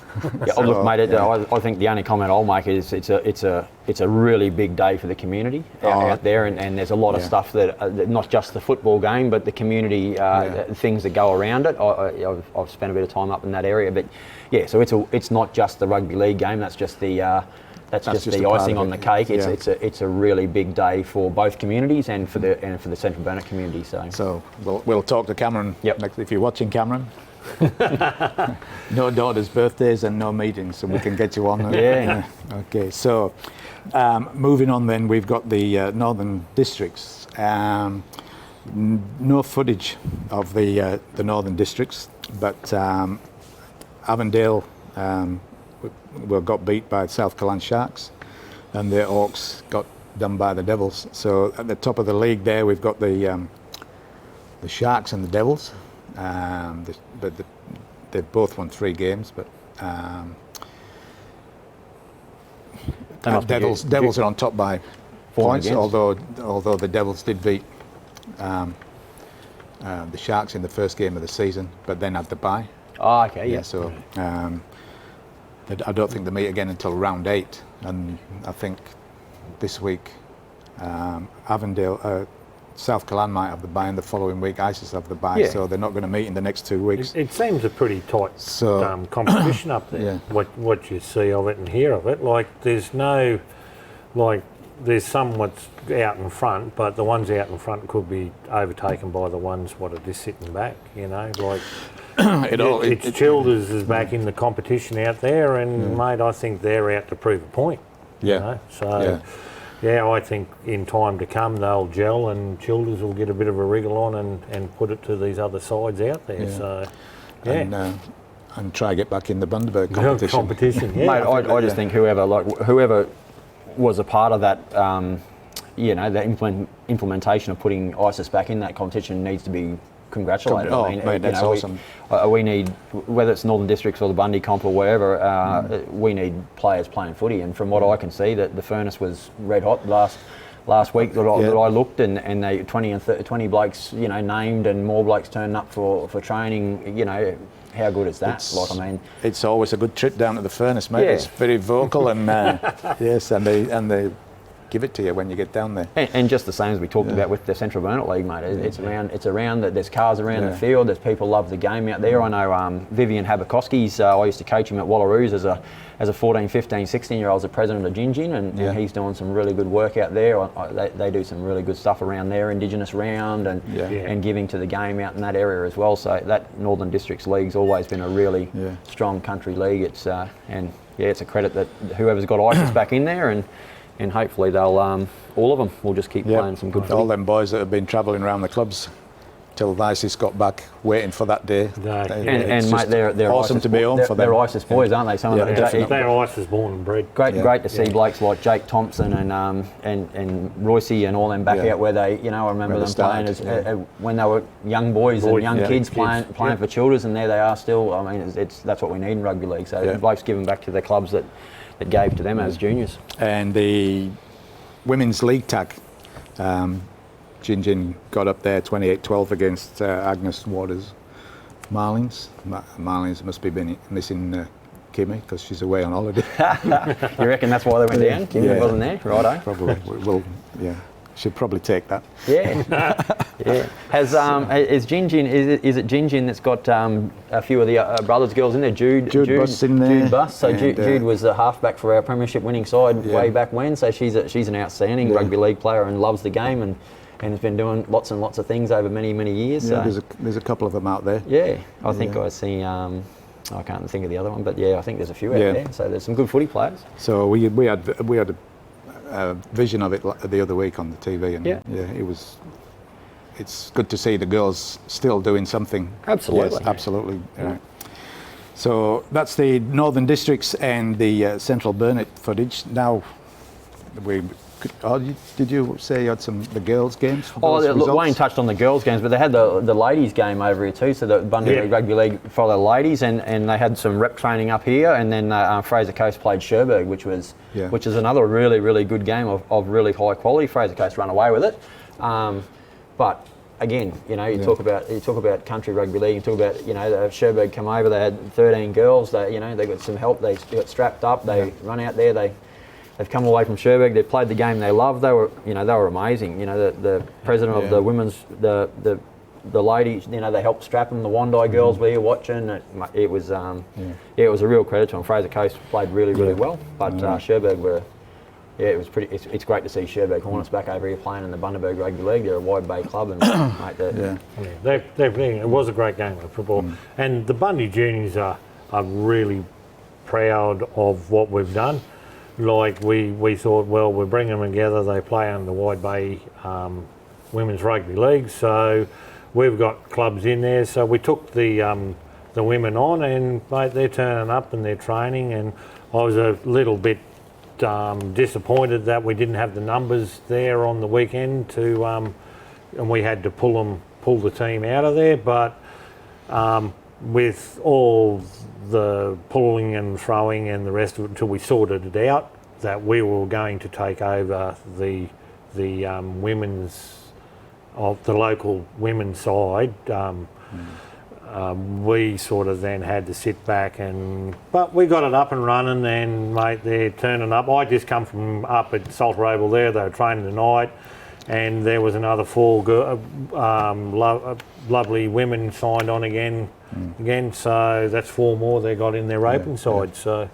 Yeah, look, mate. I think the only comment I'll make is it's a really big day for the community out there, and there's a lot of stuff that not just the football game, but the community things that go around it. I've spent a bit of time up in that area, but yeah, so it's not just the rugby league game. That's just the icing on the cake. It's a really big day for both communities and for the Central Burnett community. So we'll talk to Cameron next, if you're watching, Cameron. No daughters' birthdays and no meetings, so we can get you on. Okay, so moving on then, we've got the Northern Districts. No footage of the Northern Districts, but Avondale got beat by South Killarney Sharks, and the Hawks got done by the Devils. So at the top of the league there, we've got the Sharks and the Devils. But they've both won 3 games, but Devils are on top by points, although the Devils did beat the Sharks in the first game of the season, but then had the bye. Oh, okay, yeah. So I don't think they meet again until round 8, and I think this week Avondale. South Killarney might have the bye, and the following week ISIS have the bye, so they're not going to meet in the next 2 weeks. It seems a pretty tight competition up there. What you see of it and hear of it, there's some what's out in front, but the ones out in front could be overtaken by the ones what are just sitting back. Childers is back in the competition out there, and mate, I think they're out to prove a point. Yeah, I think in time to come they'll gel, and Childers will get a bit of a wriggle on and put it to these other sides out there. Yeah. So, and try to get back in the Bundaberg competition. Mate, I just think whoever was a part of that, the implementation of putting ISIS back in that competition needs to be congratulated. That's awesome. We need, whether it's Northern Districts or the Bundy Comp or wherever, we need players playing footy. And from what I can see, that the furnace was red hot last week that I looked, and they 20 blokes, named, and more blokes turned up for training. How good is that? It's always a good trip down to the furnace, mate. It's very vocal, and yes, and they give it to you when you get down there. And just the same as we talked about with the Central Burnett League, mate. It's around that there's cars around the field. There's people love the game out there. I know Vivian Habakoski's. I used to coach him at Wallaroos as a 14, 15, 16-year-old, as the president of Gingin, and he's doing some really good work out there. They do some really good stuff around there, Indigenous round, and giving to the game out in that area as well. So that Northern Districts League's always been a really strong country league. It's a credit that whoever's got ISIS back in there, and hopefully they'll all of them will just keep playing some good footy. All them boys that have been travelling around the clubs till the ISIS got back, waiting for that day. And mate, they're awesome ISIS to be on for them. They're ISIS boys, aren't they? Some of them. They're ISIS born and bred. Great to see blokes like Jake Thompson and Royce and all them back out where they, I remember them playing as when they were young boys and young kids playing for Childers, and there they are still. I mean, that's what we need in rugby league. So blokes giving back to the clubs that gave to them as juniors. And the women's league tag, Gingin got up there 28-12 against Agnes Waters Marlins. Marlins must be missing Kimmy because she's away on holiday. You reckon that's why they went down? Kimmy wasn't there, righto? Probably. She'll probably take that. Is Gingin? Is it Gingin that's got a few of the brothers, girls in there? Jude Buss in there. Jude Buss. So Jude was the halfback for our premiership winning side way back when. So she's an outstanding rugby league player and loves the game and has been doing lots and lots of things over many years. Yeah, there's a couple of them out there. Yeah, I think I see. I can't think of the other one, but I think there's a few out there. So there's some good footy players. So we had a vision of it the other week on the TV, and it's good to see the girls still doing something. Absolutely. Yes, absolutely. Yeah. So that's the Northern Districts and the Central Burnett footage. Now, did you say you had the girls' games? Wayne touched on the girls' games, but they had the ladies' game over here too. So the Bundy Rugby League for the ladies, and they had some rep training up here, and then Fraser Coast played Sherburg, which is another really good game of really high quality. Fraser Coast run away with it, but again, you talk about country rugby league. You talk about Cherbourg come over. They had 13 girls. They got some help. They got strapped up. They run out there. They've come away from Cherbourg. They've played the game they love. They were amazing. The president of the women's the ladies, they helped strap them. The Wandai girls were here watching. It was it was a real credit to them. Fraser Coast played really well, but Cherbourg were. Yeah, it was pretty. It's great to see Cherbourg Hornets back over here playing in the Bundaberg Rugby League. They're a Wide Bay club, and it was a great game of football. And the Bundy Juniors are really proud of what we've done. Like we thought, well, we're bringing them together. They play under the Wide Bay Women's Rugby League, so we've got clubs in there. So we took the women on, and mate, they're turning up and they're training. And I was a little bit disappointed that we didn't have the numbers there on the weekend and we had to pull the team out of there. But with all the pulling and throwing and the rest of it, until we sorted it out that we were going to take over the women's of the local women's side. We sort of then had to sit back but we got it up and running, and mate, they're turning up. I just come from up at Salter Oval there. They were training tonight, and there was another 4 lovely women signed on again. So that's 4 more they got in their roping side. So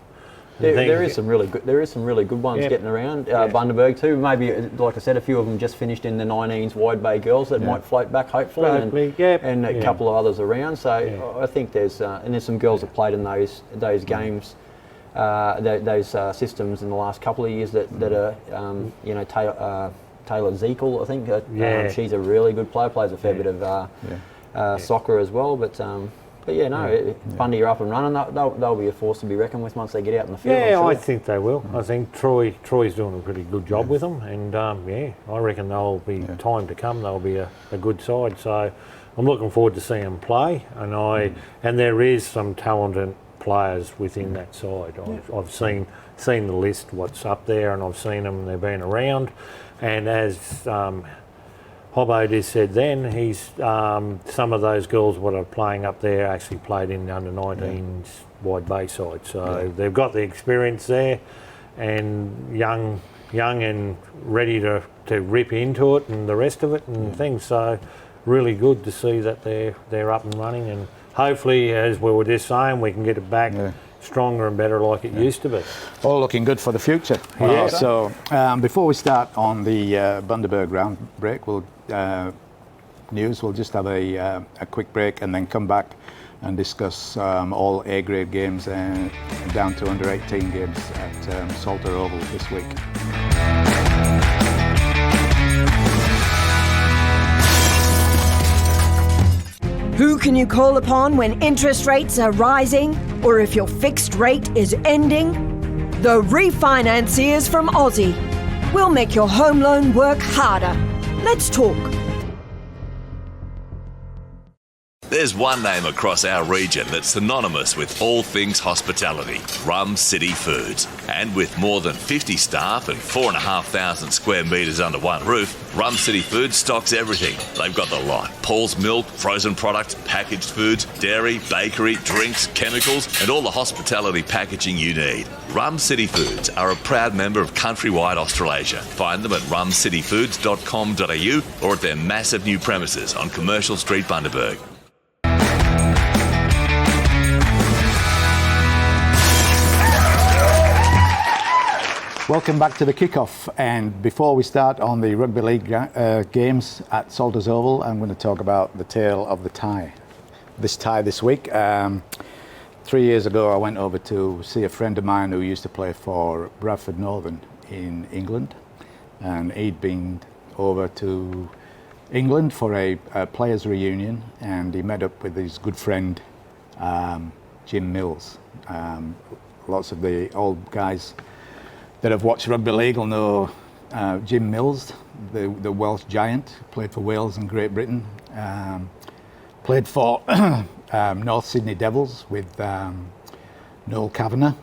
there is some really good ones getting around. Bundaberg too. Maybe, like I said, a few of them just finished in the 19s Wide Bay girls that might float back hopefully, and a couple of others around. So I think there's some girls that played in those games, those systems in the last couple of years that are Taylor Zekel, I think. She's a really good player. Plays a fair bit of soccer as well, but. Bundy are up and running. They'll be a force to be reckoned with once they get out in the field. Yeah, I think they will. I think Troy's doing a pretty good job with them, and I reckon they'll be time to come. They'll be a good side. So I'm looking forward to seeing them play, and there is some talented players within that side. I've seen the list, what's up there, and I've seen them. They've been around, and as Hobbo just said then, he's some of those girls what are playing up there actually played in the under-19s Wide Bay side. So they've got the experience there, and young and ready to rip into it and the rest of it and things. So really good to see that they're up and running, and hopefully, as we were just saying, we can get it back stronger and better like it used to be. All looking good for the future. So before we start on the Bundaberg round break, we'll just have a quick break and then come back and discuss all A-grade games and down to under 18 games at Salter Oval this week. Who can you call upon when interest rates are rising, or if your fixed rate is ending? The refinanciers from Aussie. We'll make your home loan work harder. Let's talk. There's one name across our region that's synonymous with all things hospitality, Rum City Foods. And with more than 50 staff and 4,500 square metres under one roof, Rum City Foods stocks everything. They've got the lot. Paul's Milk, frozen products, packaged foods, dairy, bakery, drinks, chemicals, and all the hospitality packaging you need. Rum City Foods are a proud member of Countrywide Australasia. Find them at rumcityfoods.com.au or at their massive new premises on Commercial Street, Bundaberg. Welcome back to the kickoff, and before we start on the rugby league games at Salters Oval, I'm going to talk about the tale of the tie. This week. 3 years ago, I went over to see a friend of mine who used to play for Bradford Northern in England, and he'd been over to England for a players' reunion, and he met up with his good friend Jim Mills. Lots of the old guys that have watched rugby league will know Jim Mills, the Welsh giant, played for Wales and Great Britain, played for North Sydney Devils with Noel Kavanagh,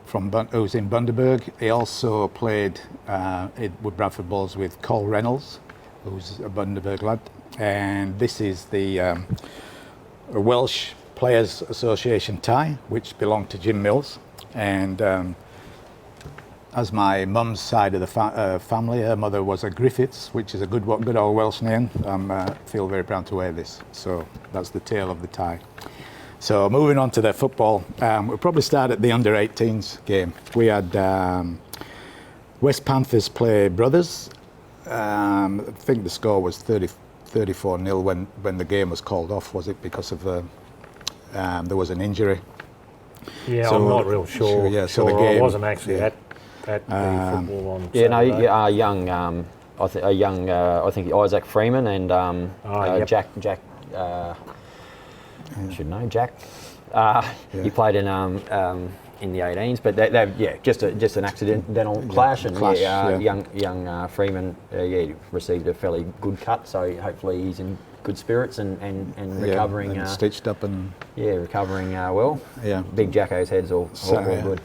who's in Bundaberg. He also played with Bradford Bulls with Cole Reynolds, who's a Bundaberg lad, and this is the Welsh Players Association tie, which belonged to Jim Mills, and as my mum's side of the family, her mother was a Griffiths, which is a good old Welsh name. I feel very proud to wear this. So that's the tale of the tie. So moving on to the football, we'll probably start at the under-18s game. We had West Panthers play Brothers. I think the score was 34-0 when the game was called off. Was it because of there was an injury? Yeah, so, I'm not real sure. Yeah, so the game, I wasn't actually at the football on Yeah, no, Saturday. I think Isaac Freeman and Yep. Jack. I should know Jack. He played in the 18s, but just an accidental clash, and clash, young Freeman received a fairly good cut, so hopefully he's in good spirits and recovering. And stitched up and recovering well. Yeah, Big Jacko's head's all good.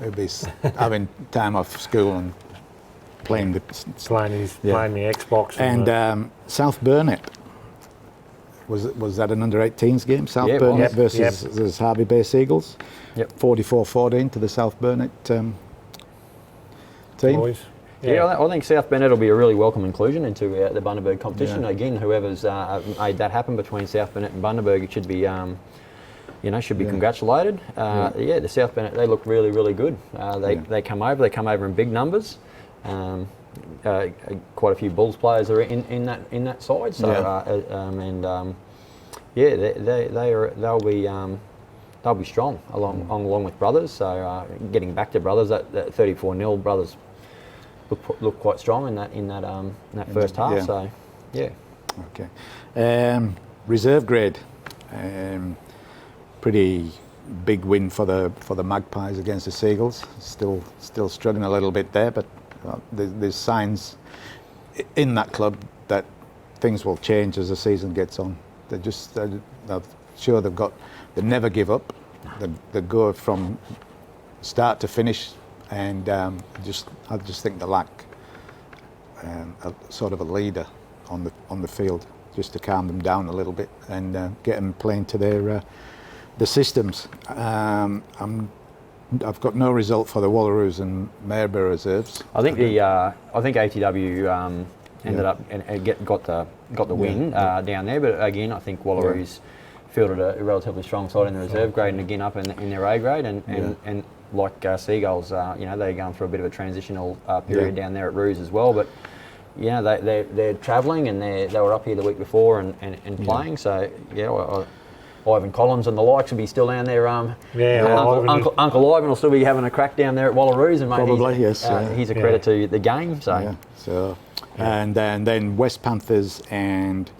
He'll be having time off school and playing the playing the Xbox. And South Burnett. Was that an under-18s game? South Yeah, it was. Burnett versus Harvey Bay Seagulls. Yep. 44-14 to the South Burnett team. Boys. Yeah, I think South Burnett will be a really welcome inclusion into the Bundaberg competition. Yeah. Again, whoever's made that happen between South Burnett and Bundaberg, it should be, congratulated. The South Burnett, they look really, really good. They come over in big numbers. Quite a few Bulls players are in that side. So they'll be strong along with Brothers. So getting back to Brothers, that 34-0 Brothers look quite strong in that first half. Yeah. So yeah. Okay. Reserve grade. Pretty big win for the Magpies against the Seagulls. Still struggling a little bit there, but there's signs in that club that things will change as the season gets on. They're sure they never give up. They go from start to finish, and I just think they lack a sort of a leader on the field, just to calm them down a little bit and get them playing to the systems. I've got no result for the Wallaroos and Maryborough reserves. I think ATW ended up and got the win down there, but again I think Wallaroos fielded a relatively strong side in the reserve grade, and again up in their A grade, and like Seagulls, they're going through a bit of a transitional period down there at Roos as well, but they're travelling, and they were up here the week before and playing, so Ivan Collins and the likes will be still down there. Uncle Ivan will still be having a crack down there at Wallaroos, and probably he's a credit to the game. So and then West Panthers and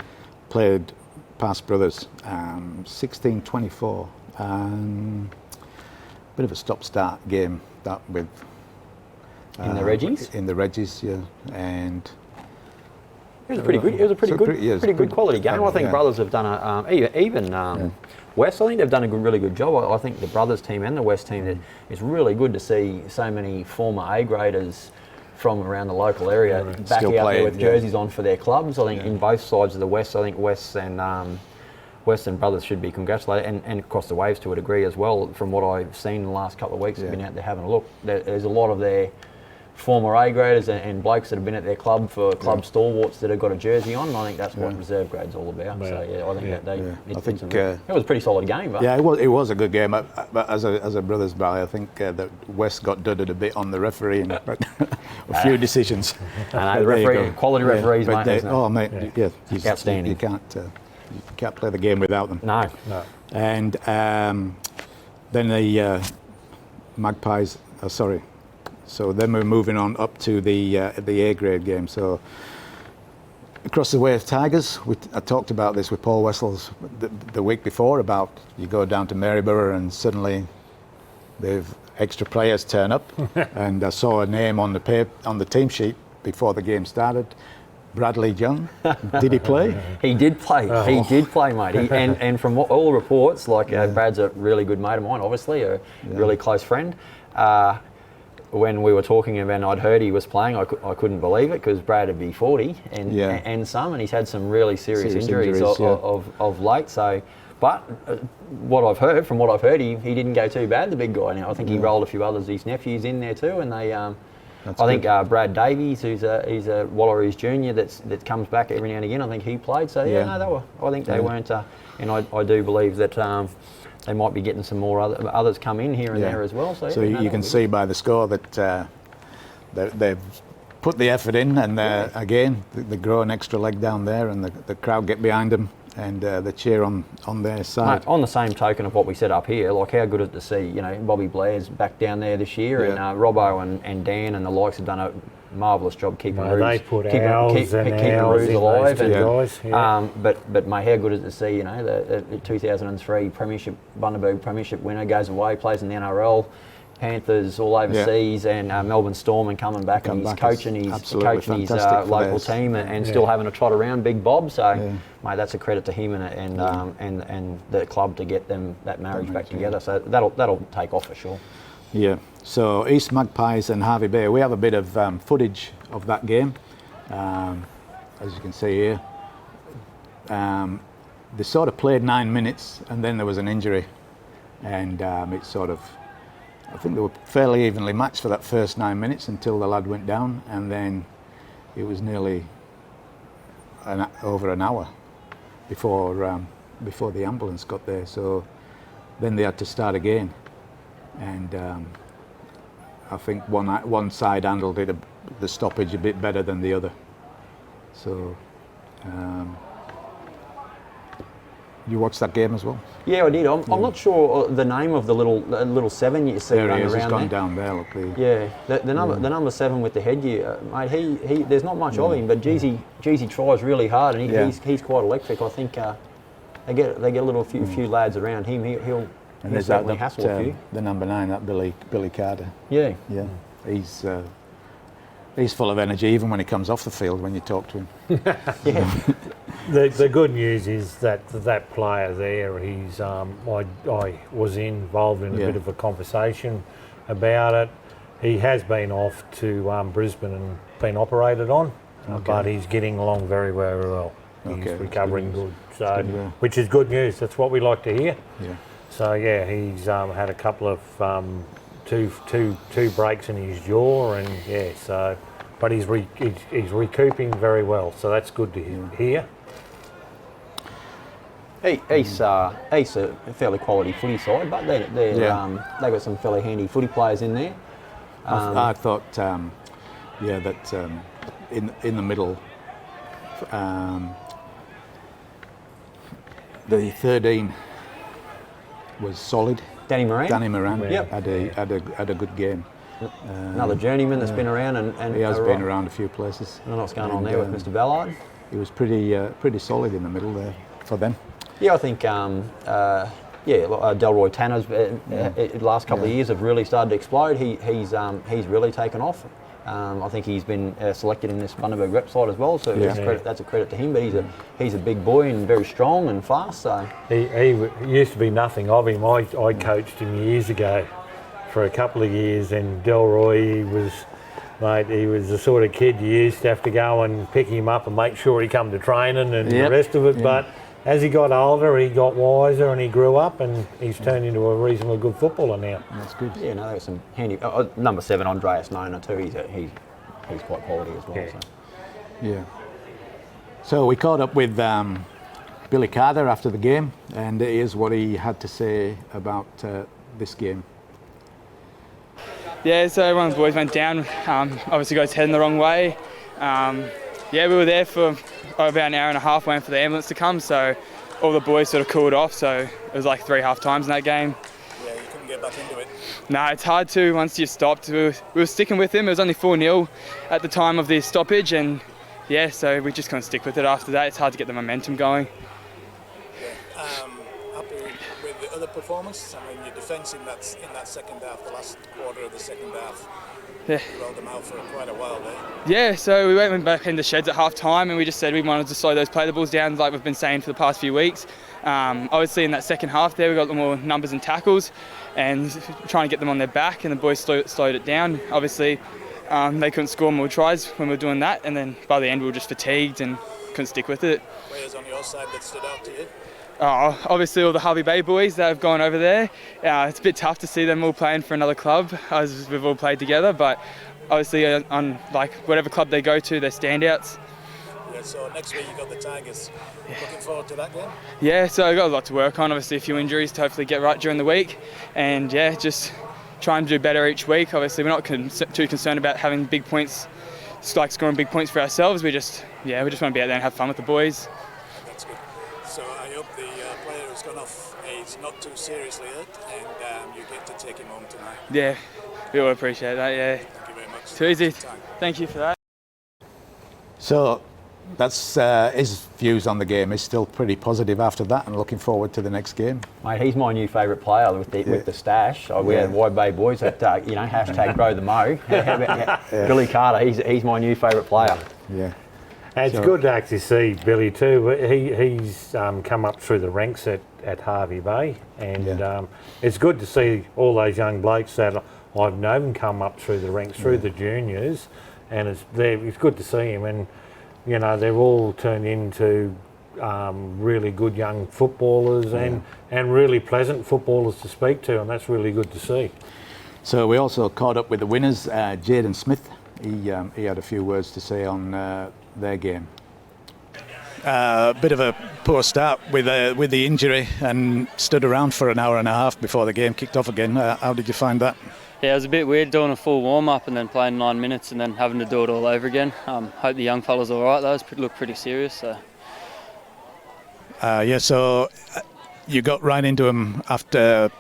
played Past Brothers, 16-24. Bit of a stop-start game that with in the Reggies. In the Reggies, and. It was a pretty good. It was a pretty good quality game. I think Brothers have done West. I think they've done a really good job. I think the Brothers team and the West team. It's really good to see so many former A graders from around the local area back Still out playing, there with jerseys on for their clubs. I think in both sides of the West. I think West and Brothers should be congratulated, and across the waves to a degree as well. From what I've seen in the last couple of weeks, I've been out there having a look. There's a lot of their former A graders and blokes that have been at their club for club stalwarts that have got a jersey on, and I think that's what reserve grade's all about. Yeah. So I think it was a pretty solid game. But it was a good game. But as a Brothers Valley, I think that West got dudded a bit on the referee and a few decisions. The quality referees, mate. Outstanding. You can't play the game without them. No. And then the Magpies. So then we're moving on up to the A grade game. So across the way of Tigers, I talked about this with Paul Wessels the week before, about you go down to Maryborough and suddenly they've extra players turn up. And I saw a name on the team sheet before the game started. Bradley Young, did he play? He did play. He did play, mate. And from all reports, Brad's a really good mate of mine, obviously, a really close friend. when we were talking about, and I'd heard he was playing, I couldn't believe it, because Brad would be 40 and some, and he's had some really serious injuries of late. So, but what I've heard, he didn't go too bad, the big guy. Now I think he rolled a few others, his nephews in there too, and they. I think Brad Davies, he's a Wallaroos junior that comes back every now and again. I think he played. So I think they weren't, and I do believe that they might be getting some more others come in here and there as well. So you can see by the score that they've put the effort in, and again they grow an extra leg down there, and the crowd get behind them. And the cheer on their side. Mate, on the same token of what we said up here, like how good is it to see, Bobby Blair's back down there this year, and Robbo and Dan and the likes have done a marvellous job keeping Roos alive. But mate, how good is it to see, the 2003 Bundaberg Premiership winner goes away, plays in the NRL, Panthers all overseas, and Melbourne Storm, and coming back, and he's coaching his local team and still having to trot around Big Bob. So, mate, that's a credit to him and the club to get them that marriage back together. So that'll take off for sure. Yeah. So East Magpies and Harvey Bay, we have a bit of footage of that game, as you can see here. They sort of played 9 minutes, and then there was an injury, and it sort of. I think they were fairly evenly matched for that first 9 minutes until the lad went down, and then it was nearly over an hour before the ambulance got there. So then they had to start again, and I think one side handled the stoppage a bit better than the other. So. You watched that game as well? Yeah, I did. I'm not sure the name of the little seven you see running around there. He's gone down there. Look, the number 7 with the headgear, mate. He there's not much of him, but Jeezy tries really hard, and he's quite electric. I think they get a little few lads around him. He'll certainly hassle a few. The number 9, that Billy Carter. Yeah. He's full of energy, even when he comes off the field. When you talk to him. The good news is that player there, he's I was involved in a bit of a conversation about it. He has been off to Brisbane and been operated on, but he's getting along very, very well. He's recovering good, so which is good news. That's what we like to hear. Yeah. So he's had a couple of two breaks in his jaw, and but he's recouping very well. So that's good to hear. East a fairly quality footy side, but they've got some fairly handy footy players in there. I thought, that in the middle, the 13 was solid. Danny Moran had a good game. Another journeyman that's been around and he has been around a few places. I don't know what's going on there with Mr. Ballard. He was pretty solid in the middle there for them. Yeah, I think Delroy Tanner's last couple of years have really started to explode. He's really taken off. I think he's been selected in this Bundaberg rep side as well, so that's a credit to him. But he's a big boy and very strong and fast. So he used to be nothing of him. I coached him years ago for a couple of years, and Delroy he was the sort of kid you used to have to go and pick him up and make sure he come to training and the rest of it. Yeah. But as he got older, he got wiser and he grew up, and he's turned into a reasonably good footballer now. That's good. Yeah, no, there's some handy. Number 7, Andreas Nona too. He's quite quality as well. Yeah. Yeah. So we caught up with Billy Carter after the game, and here's what he had to say about this game. Yeah, so everyone's boys went down. Obviously got his head in the wrong way. We were there for about an hour and a half waiting for the ambulance to come, so all the boys sort of cooled off, so it was like 3 half times in that game. Yeah, you couldn't get back into it. No, it's hard to once you stopped. We were sticking with him. It was only 4-0 at the time of the stoppage, and so we just couldn't stick with it after that. It's hard to get the momentum going. Yeah. Happy with the other performance? I mean, your defence in that second half, the last quarter of the second half, You rolled them out for quite a while there. Yeah, so we went back in the sheds at half time and we just said we wanted to slow those play the balls down like we've been saying for the past few weeks. Obviously in that second half there we got more numbers and tackles and trying to get them on their back, and the boys slowed it down. Obviously they couldn't score more tries when we were doing that, and then by the end we were just fatigued and couldn't stick with it. Players on your side that stood out to you? Obviously all the Harvey Bay boys that have gone over there. It's a bit tough to see them all playing for another club as we've all played together, but obviously on like whatever club they go to, they're standouts. Yeah, so next week you got the Tigers. Looking forward to that game? Yeah, so I've got a lot to work on, obviously a few injuries to hopefully get right during the week, and yeah, just try and do better each week. Obviously we're not too concerned about having big points, like scoring big points for ourselves. We just want to be out there and have fun with the boys. That's good. So I hope the player who's gone off is not too seriously hurt, and you get to take him home tonight. Yeah, we all appreciate that, yeah. Thank you very much. Too easy. Thank you for that. So that's his views on the game. He's still pretty positive after that and looking forward to the next game. Mate, he's my new favourite player with the stash. We had Wide Bay boys that hashtag grow the mo. Billy Carter, he's my new favourite player. Yeah. And it's good to actually see Billy too. He's come up through the ranks at Harvey Bay, and it's good to see all those young blokes that I've known come up through the ranks, through the juniors, and it's good to see him. And you know, they've all turned into really good young footballers and really pleasant footballers to speak to, and that's really good to see. So we also caught up with the winners, Jaden Smith. He had a few words to say on their game. A bit of a poor start with the injury, and stood around for an hour and a half before the game kicked off again. How did you find that? Yeah, it was a bit weird doing a full warm-up and then playing 9 minutes and then having to do it all over again. Hope the young fella's all right, though. It looked pretty serious. So. So you got right into him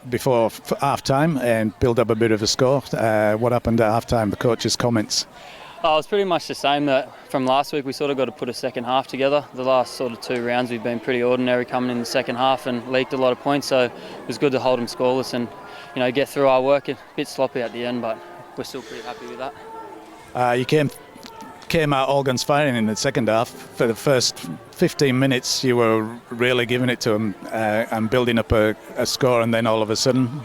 before half-time and built up a bit of a score. What happened at half-time, the coach's comments? It was pretty much the same that from last week. We sort of got to put a second half together. The last sort of 2 rounds we've been pretty ordinary coming in the second half and leaked a lot of points, so it was good to hold them scoreless and get through our work. A bit sloppy at the end, but we're still pretty happy with that. You came out all guns firing in the second half. For the first 15 minutes you were really giving it to them and building up a score, and then all of a sudden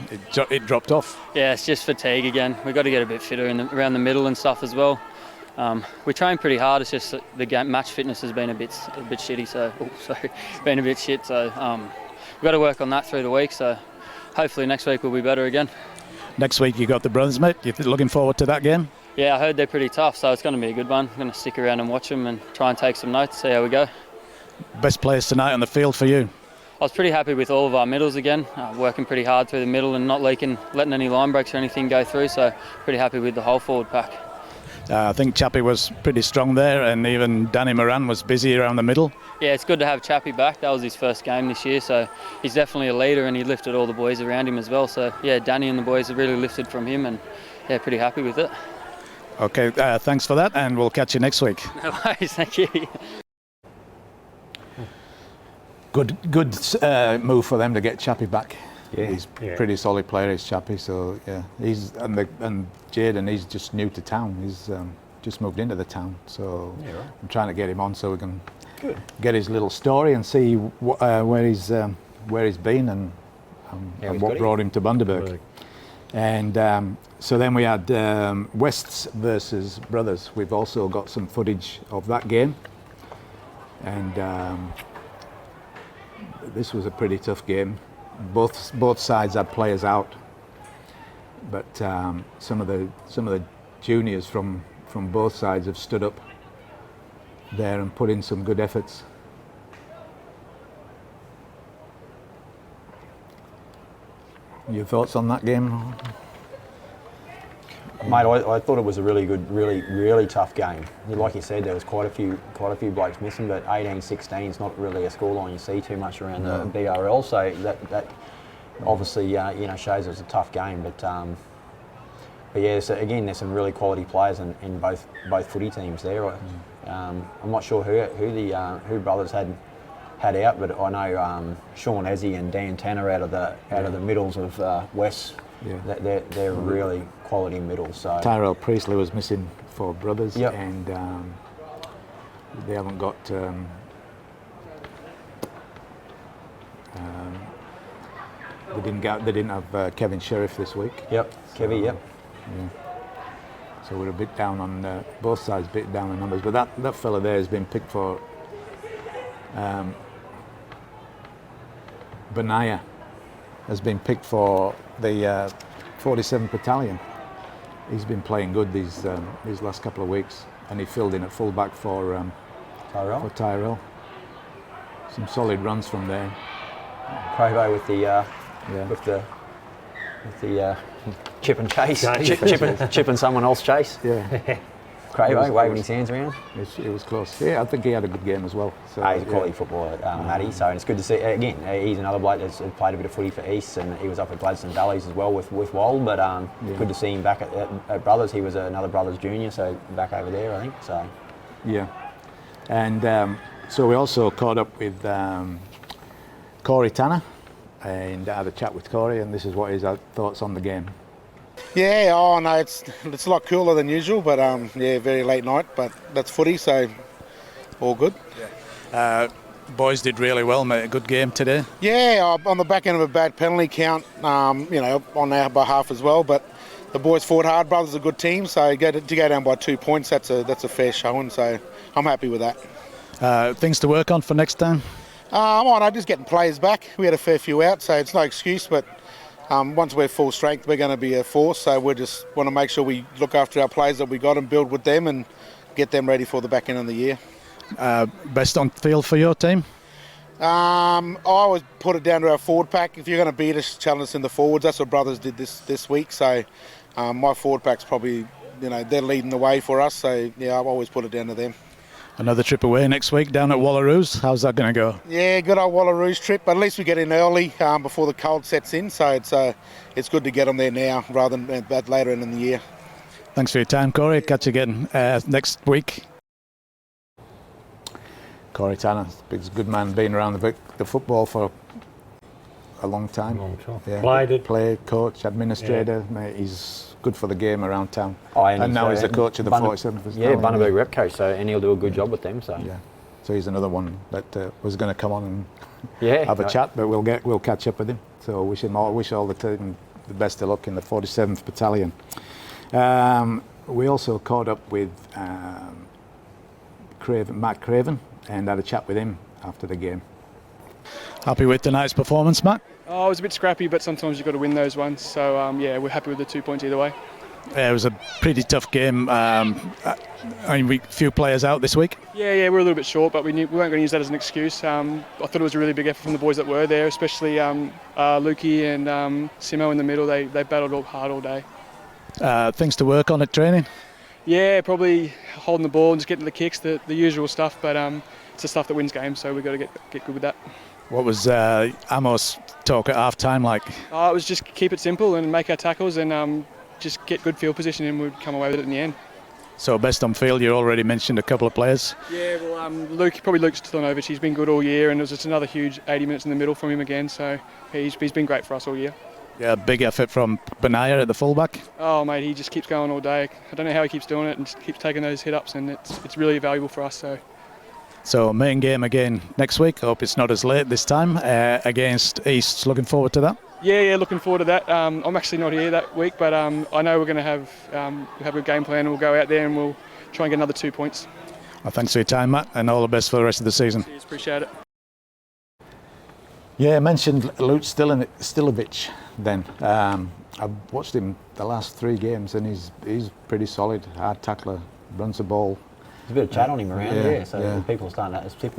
it dropped off. Yeah, it's just fatigue again. We've got to get a bit fitter around the middle and stuff as well. We train pretty hard. It's just the game match fitness has been a bit shitty. Been a bit shit. So we've got to work on that through the week. So hopefully next week we'll be better again. Next week you got the Brothers, mate. You looking forward to that game? Yeah, I heard they're pretty tough, so it's going to be a good one. I'm going to stick around and watch them and try and take some notes, see how we go. Best players tonight on the field for you? I was pretty happy with all of our middles again, working pretty hard through the middle and not letting any line breaks or anything go through. So pretty happy with the whole forward pack. I think Chappie was pretty strong there, and even Danny Moran was busy around the middle. Yeah, it's good to have Chappie back. That was his first game this year, so he's definitely a leader, and he lifted all the boys around him as well. So yeah, Danny and the boys have really lifted from him, and yeah, pretty happy with it. Okay, thanks for that, and we'll catch you next week. No worries, thank you. Good move for them to get Chappie back. Yeah. He's a pretty solid player, is Chappie. So yeah, and Jaden, he's just new to town. He's just moved into the town. So I'm trying to get him on so we can get his little story and see where he's been and what brought him to Bundaberg. And so then we had Wests versus Brothers. We've also got some footage of that game, and this was a pretty tough game. Both sides had players out, but some of the juniors from both sides have stood up there and put in some good efforts. Your thoughts on that game? Mate, I thought it was a really good, really tough game. Like you said, there was quite a few blokes missing, but 18-16 is not really a scoreline you see too much around the BRL. So that obviously shows it was a tough game. But yeah, so again, there's some really quality players in both footy teams there. I'm not sure who Brothers had out, but I know Sean Ezzie and Dan Tanner out of the middles of West Yeah. They're really quality middle. So Tyrell Priestley was missing 4 brothers, Yep. and they haven't got. They didn't have Kevin Sheriff this week. Yep, Kevy. Yep. Yeah. So we're a bit down on both sides, a bit down on numbers. But that fella there has been picked for Benaya has been picked for the 47th Battalion. He's been playing good these last couple of weeks, and he filled in at fullback for Tyrell. Some solid runs from there. Cravo with the chip and chase, chip and someone else chase. Yeah. Cravo waving his hands around. It was close. Yeah, I think he had a good game as well. So, He's a quality footballer, Matty. So it's good to see. Again, he's another bloke that's played a bit of footy for East, and he was up at Gladstone Valleys as well with Wold. But good to see him back at Brothers. He was another Brothers junior, so back over there, I think. So yeah, and so we also caught up with Corey Tanner, and had a chat with Corey, and this is what his thoughts on the game. Yeah, oh no, it's a lot cooler than usual, but yeah, very late night, but that's footy, so all good. Boys did really well, mate. A good game today. Yeah, on the back end of a bad penalty count, on our behalf as well, but the boys fought hard. Brothers are a good team, so to go down by 2 points, that's a fair showing, so I'm happy with that. Things to work on for next time? Just getting players back. We had a fair few out, so it's no excuse, but once we're full strength, we're going to be a force, so we just want to make sure we look after our players that we got and build with them and get them ready for the back end of the year. Best on field for your team? I always put it down to our forward pack. If you're going to beat us, challenge us in the forwards. That's what Brothers did this week, so my forward pack's probably, they're leading the way for us, so yeah, I've always put it down to them. Another trip away next week down at Wallaroos. How's that going to go? Yeah, good old Wallaroos trip, but at least we get in early before the cold sets in, so it's good to get them there now rather than that later in the year. Thanks for your time, Corey. Catch you again next week. Corey Tanner, he's a good man, been around the football for a long time. Yeah. Played, coach, administrator. Yeah. Mate, he's good for the game around town. And now he's the coach of the 47th. Yeah, Bundaberg rep coach, and he'll do a good job with them. So yeah, so he's another one that was going to come on and have a chat, but we'll catch up with him. So wish all the team the best of luck in the 47th Battalion. We also caught up with Matt Craven and had a chat with him after the game. Happy with tonight's performance, Matt? Oh, it was a bit scrappy, but sometimes you've got to win those ones. So, we're happy with the 2 points either way. Yeah, it was a pretty tough game. Few players out this week. Yeah, we're a little bit short, but we weren't going to use that as an excuse. I thought it was a really big effort from the boys that were there, especially Lukey and Simo in the middle. They battled hard all day. Things to work on at training? Yeah, probably holding the ball and just getting the kicks, the usual stuff, but it's the stuff that wins games, so we've got to get good with that. What was Amos' talk at half-time like? It was just keep it simple and make our tackles and just get good field position and we'd come away with it in the end. So best on field, you already mentioned a couple of players. Yeah, well, Luke Stoyanovich, he's been good all year and it was just another huge 80 minutes in the middle from him again, so he's been great for us all year. Yeah, big effort from Benaya at the fullback. Oh, mate, he just keeps going all day. I don't know how he keeps doing it and just keeps taking those hit-ups and it's really valuable for us. So main game again next week. I hope it's not as late this time against East. Looking forward to that. Yeah, looking forward to that. I'm actually not here that week, but I know we're going to have a game plan and we'll go out there and we'll try and get another 2 points. Well, thanks for your time, Matt, and all the best for the rest of the season. Cheers, appreciate it. Yeah, I mentioned Luke Stilovich then. I've watched him the last 3 games and he's pretty solid, hard tackler, runs the ball. There's a bit of chat on him around here, so people are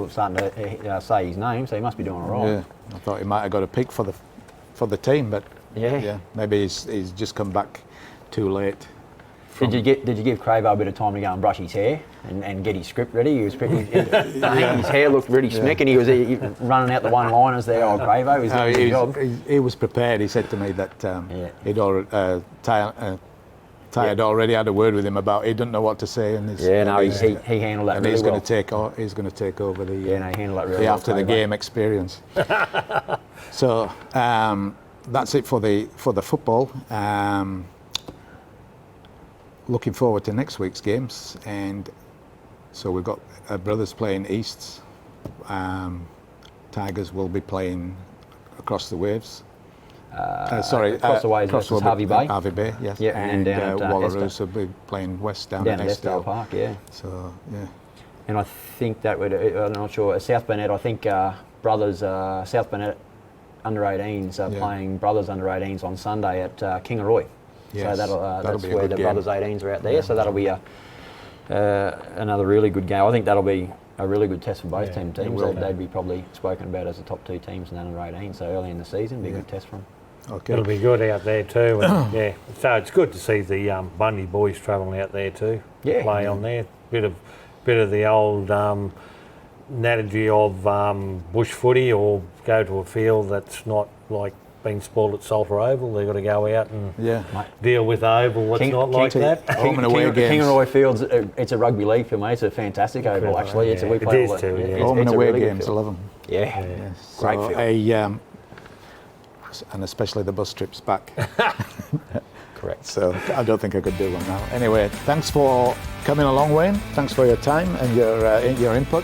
starting to say his name, so he must be doing all right. Yeah, I thought he might have got a pick for the team, but maybe he's just come back too late. Did you give Cravo a bit of time to go and brush his hair and get his script ready? His hair looked really smick, and he was running out the one-liners there. Old Cravo, he's doing his job. He was prepared. He said to me that he'd already. Ty had already had a word with him about he didn't know what to say, and he handled that really well. He's going to take over the he handled that really after the game experience. So that's it for the football. Looking forward to next week's games, and so we've got Brothers playing Easts. Tigers will be playing across the waves. Across the waves versus Harvey Bay. Harvey Bay, yes. Yeah, and down at Wallaroos will be playing West down at Estill Park, yeah. So, yeah. And I think that would, I'm not sure, South Burnett, I think Brothers, South Burnett under 18s are playing Brothers under 18s on Sunday at Kingaroy. Yes, so that's be a where good the game. Brothers 18s are out there. Yeah. So that'll be another really good game. I think that'll be a really good test for both teams. They'd be probably spoken about as the top two teams in under 18. So early in the season, be a good test for them. Okay. It'll be good out there too. And yeah, so it's good to see the Bundy boys travelling out there too. Yeah. Play on there. Bit of the old analogy of bush footy, or go to a field that's not like being spoiled at Salter Oval. They've got to go out and deal with the oval. What's not like that. Home and away games. Kingaroy Fields, it's a rugby league field, mate. It's a fantastic oval, actually. Yeah. We play it is too. Yeah. Home and it's a away really good games, I field. love them. Yeah. Great So field. And especially the bus trips back. Correct. So I don't think I could do one now. Anyway, thanks for coming along, Wayne. Thanks for your time and your input.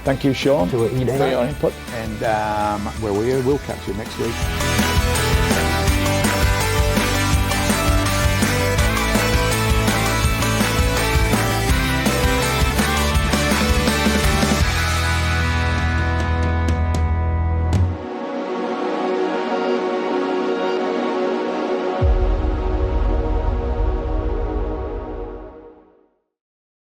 Thank you, Sean, for your input. And we'll catch you next week.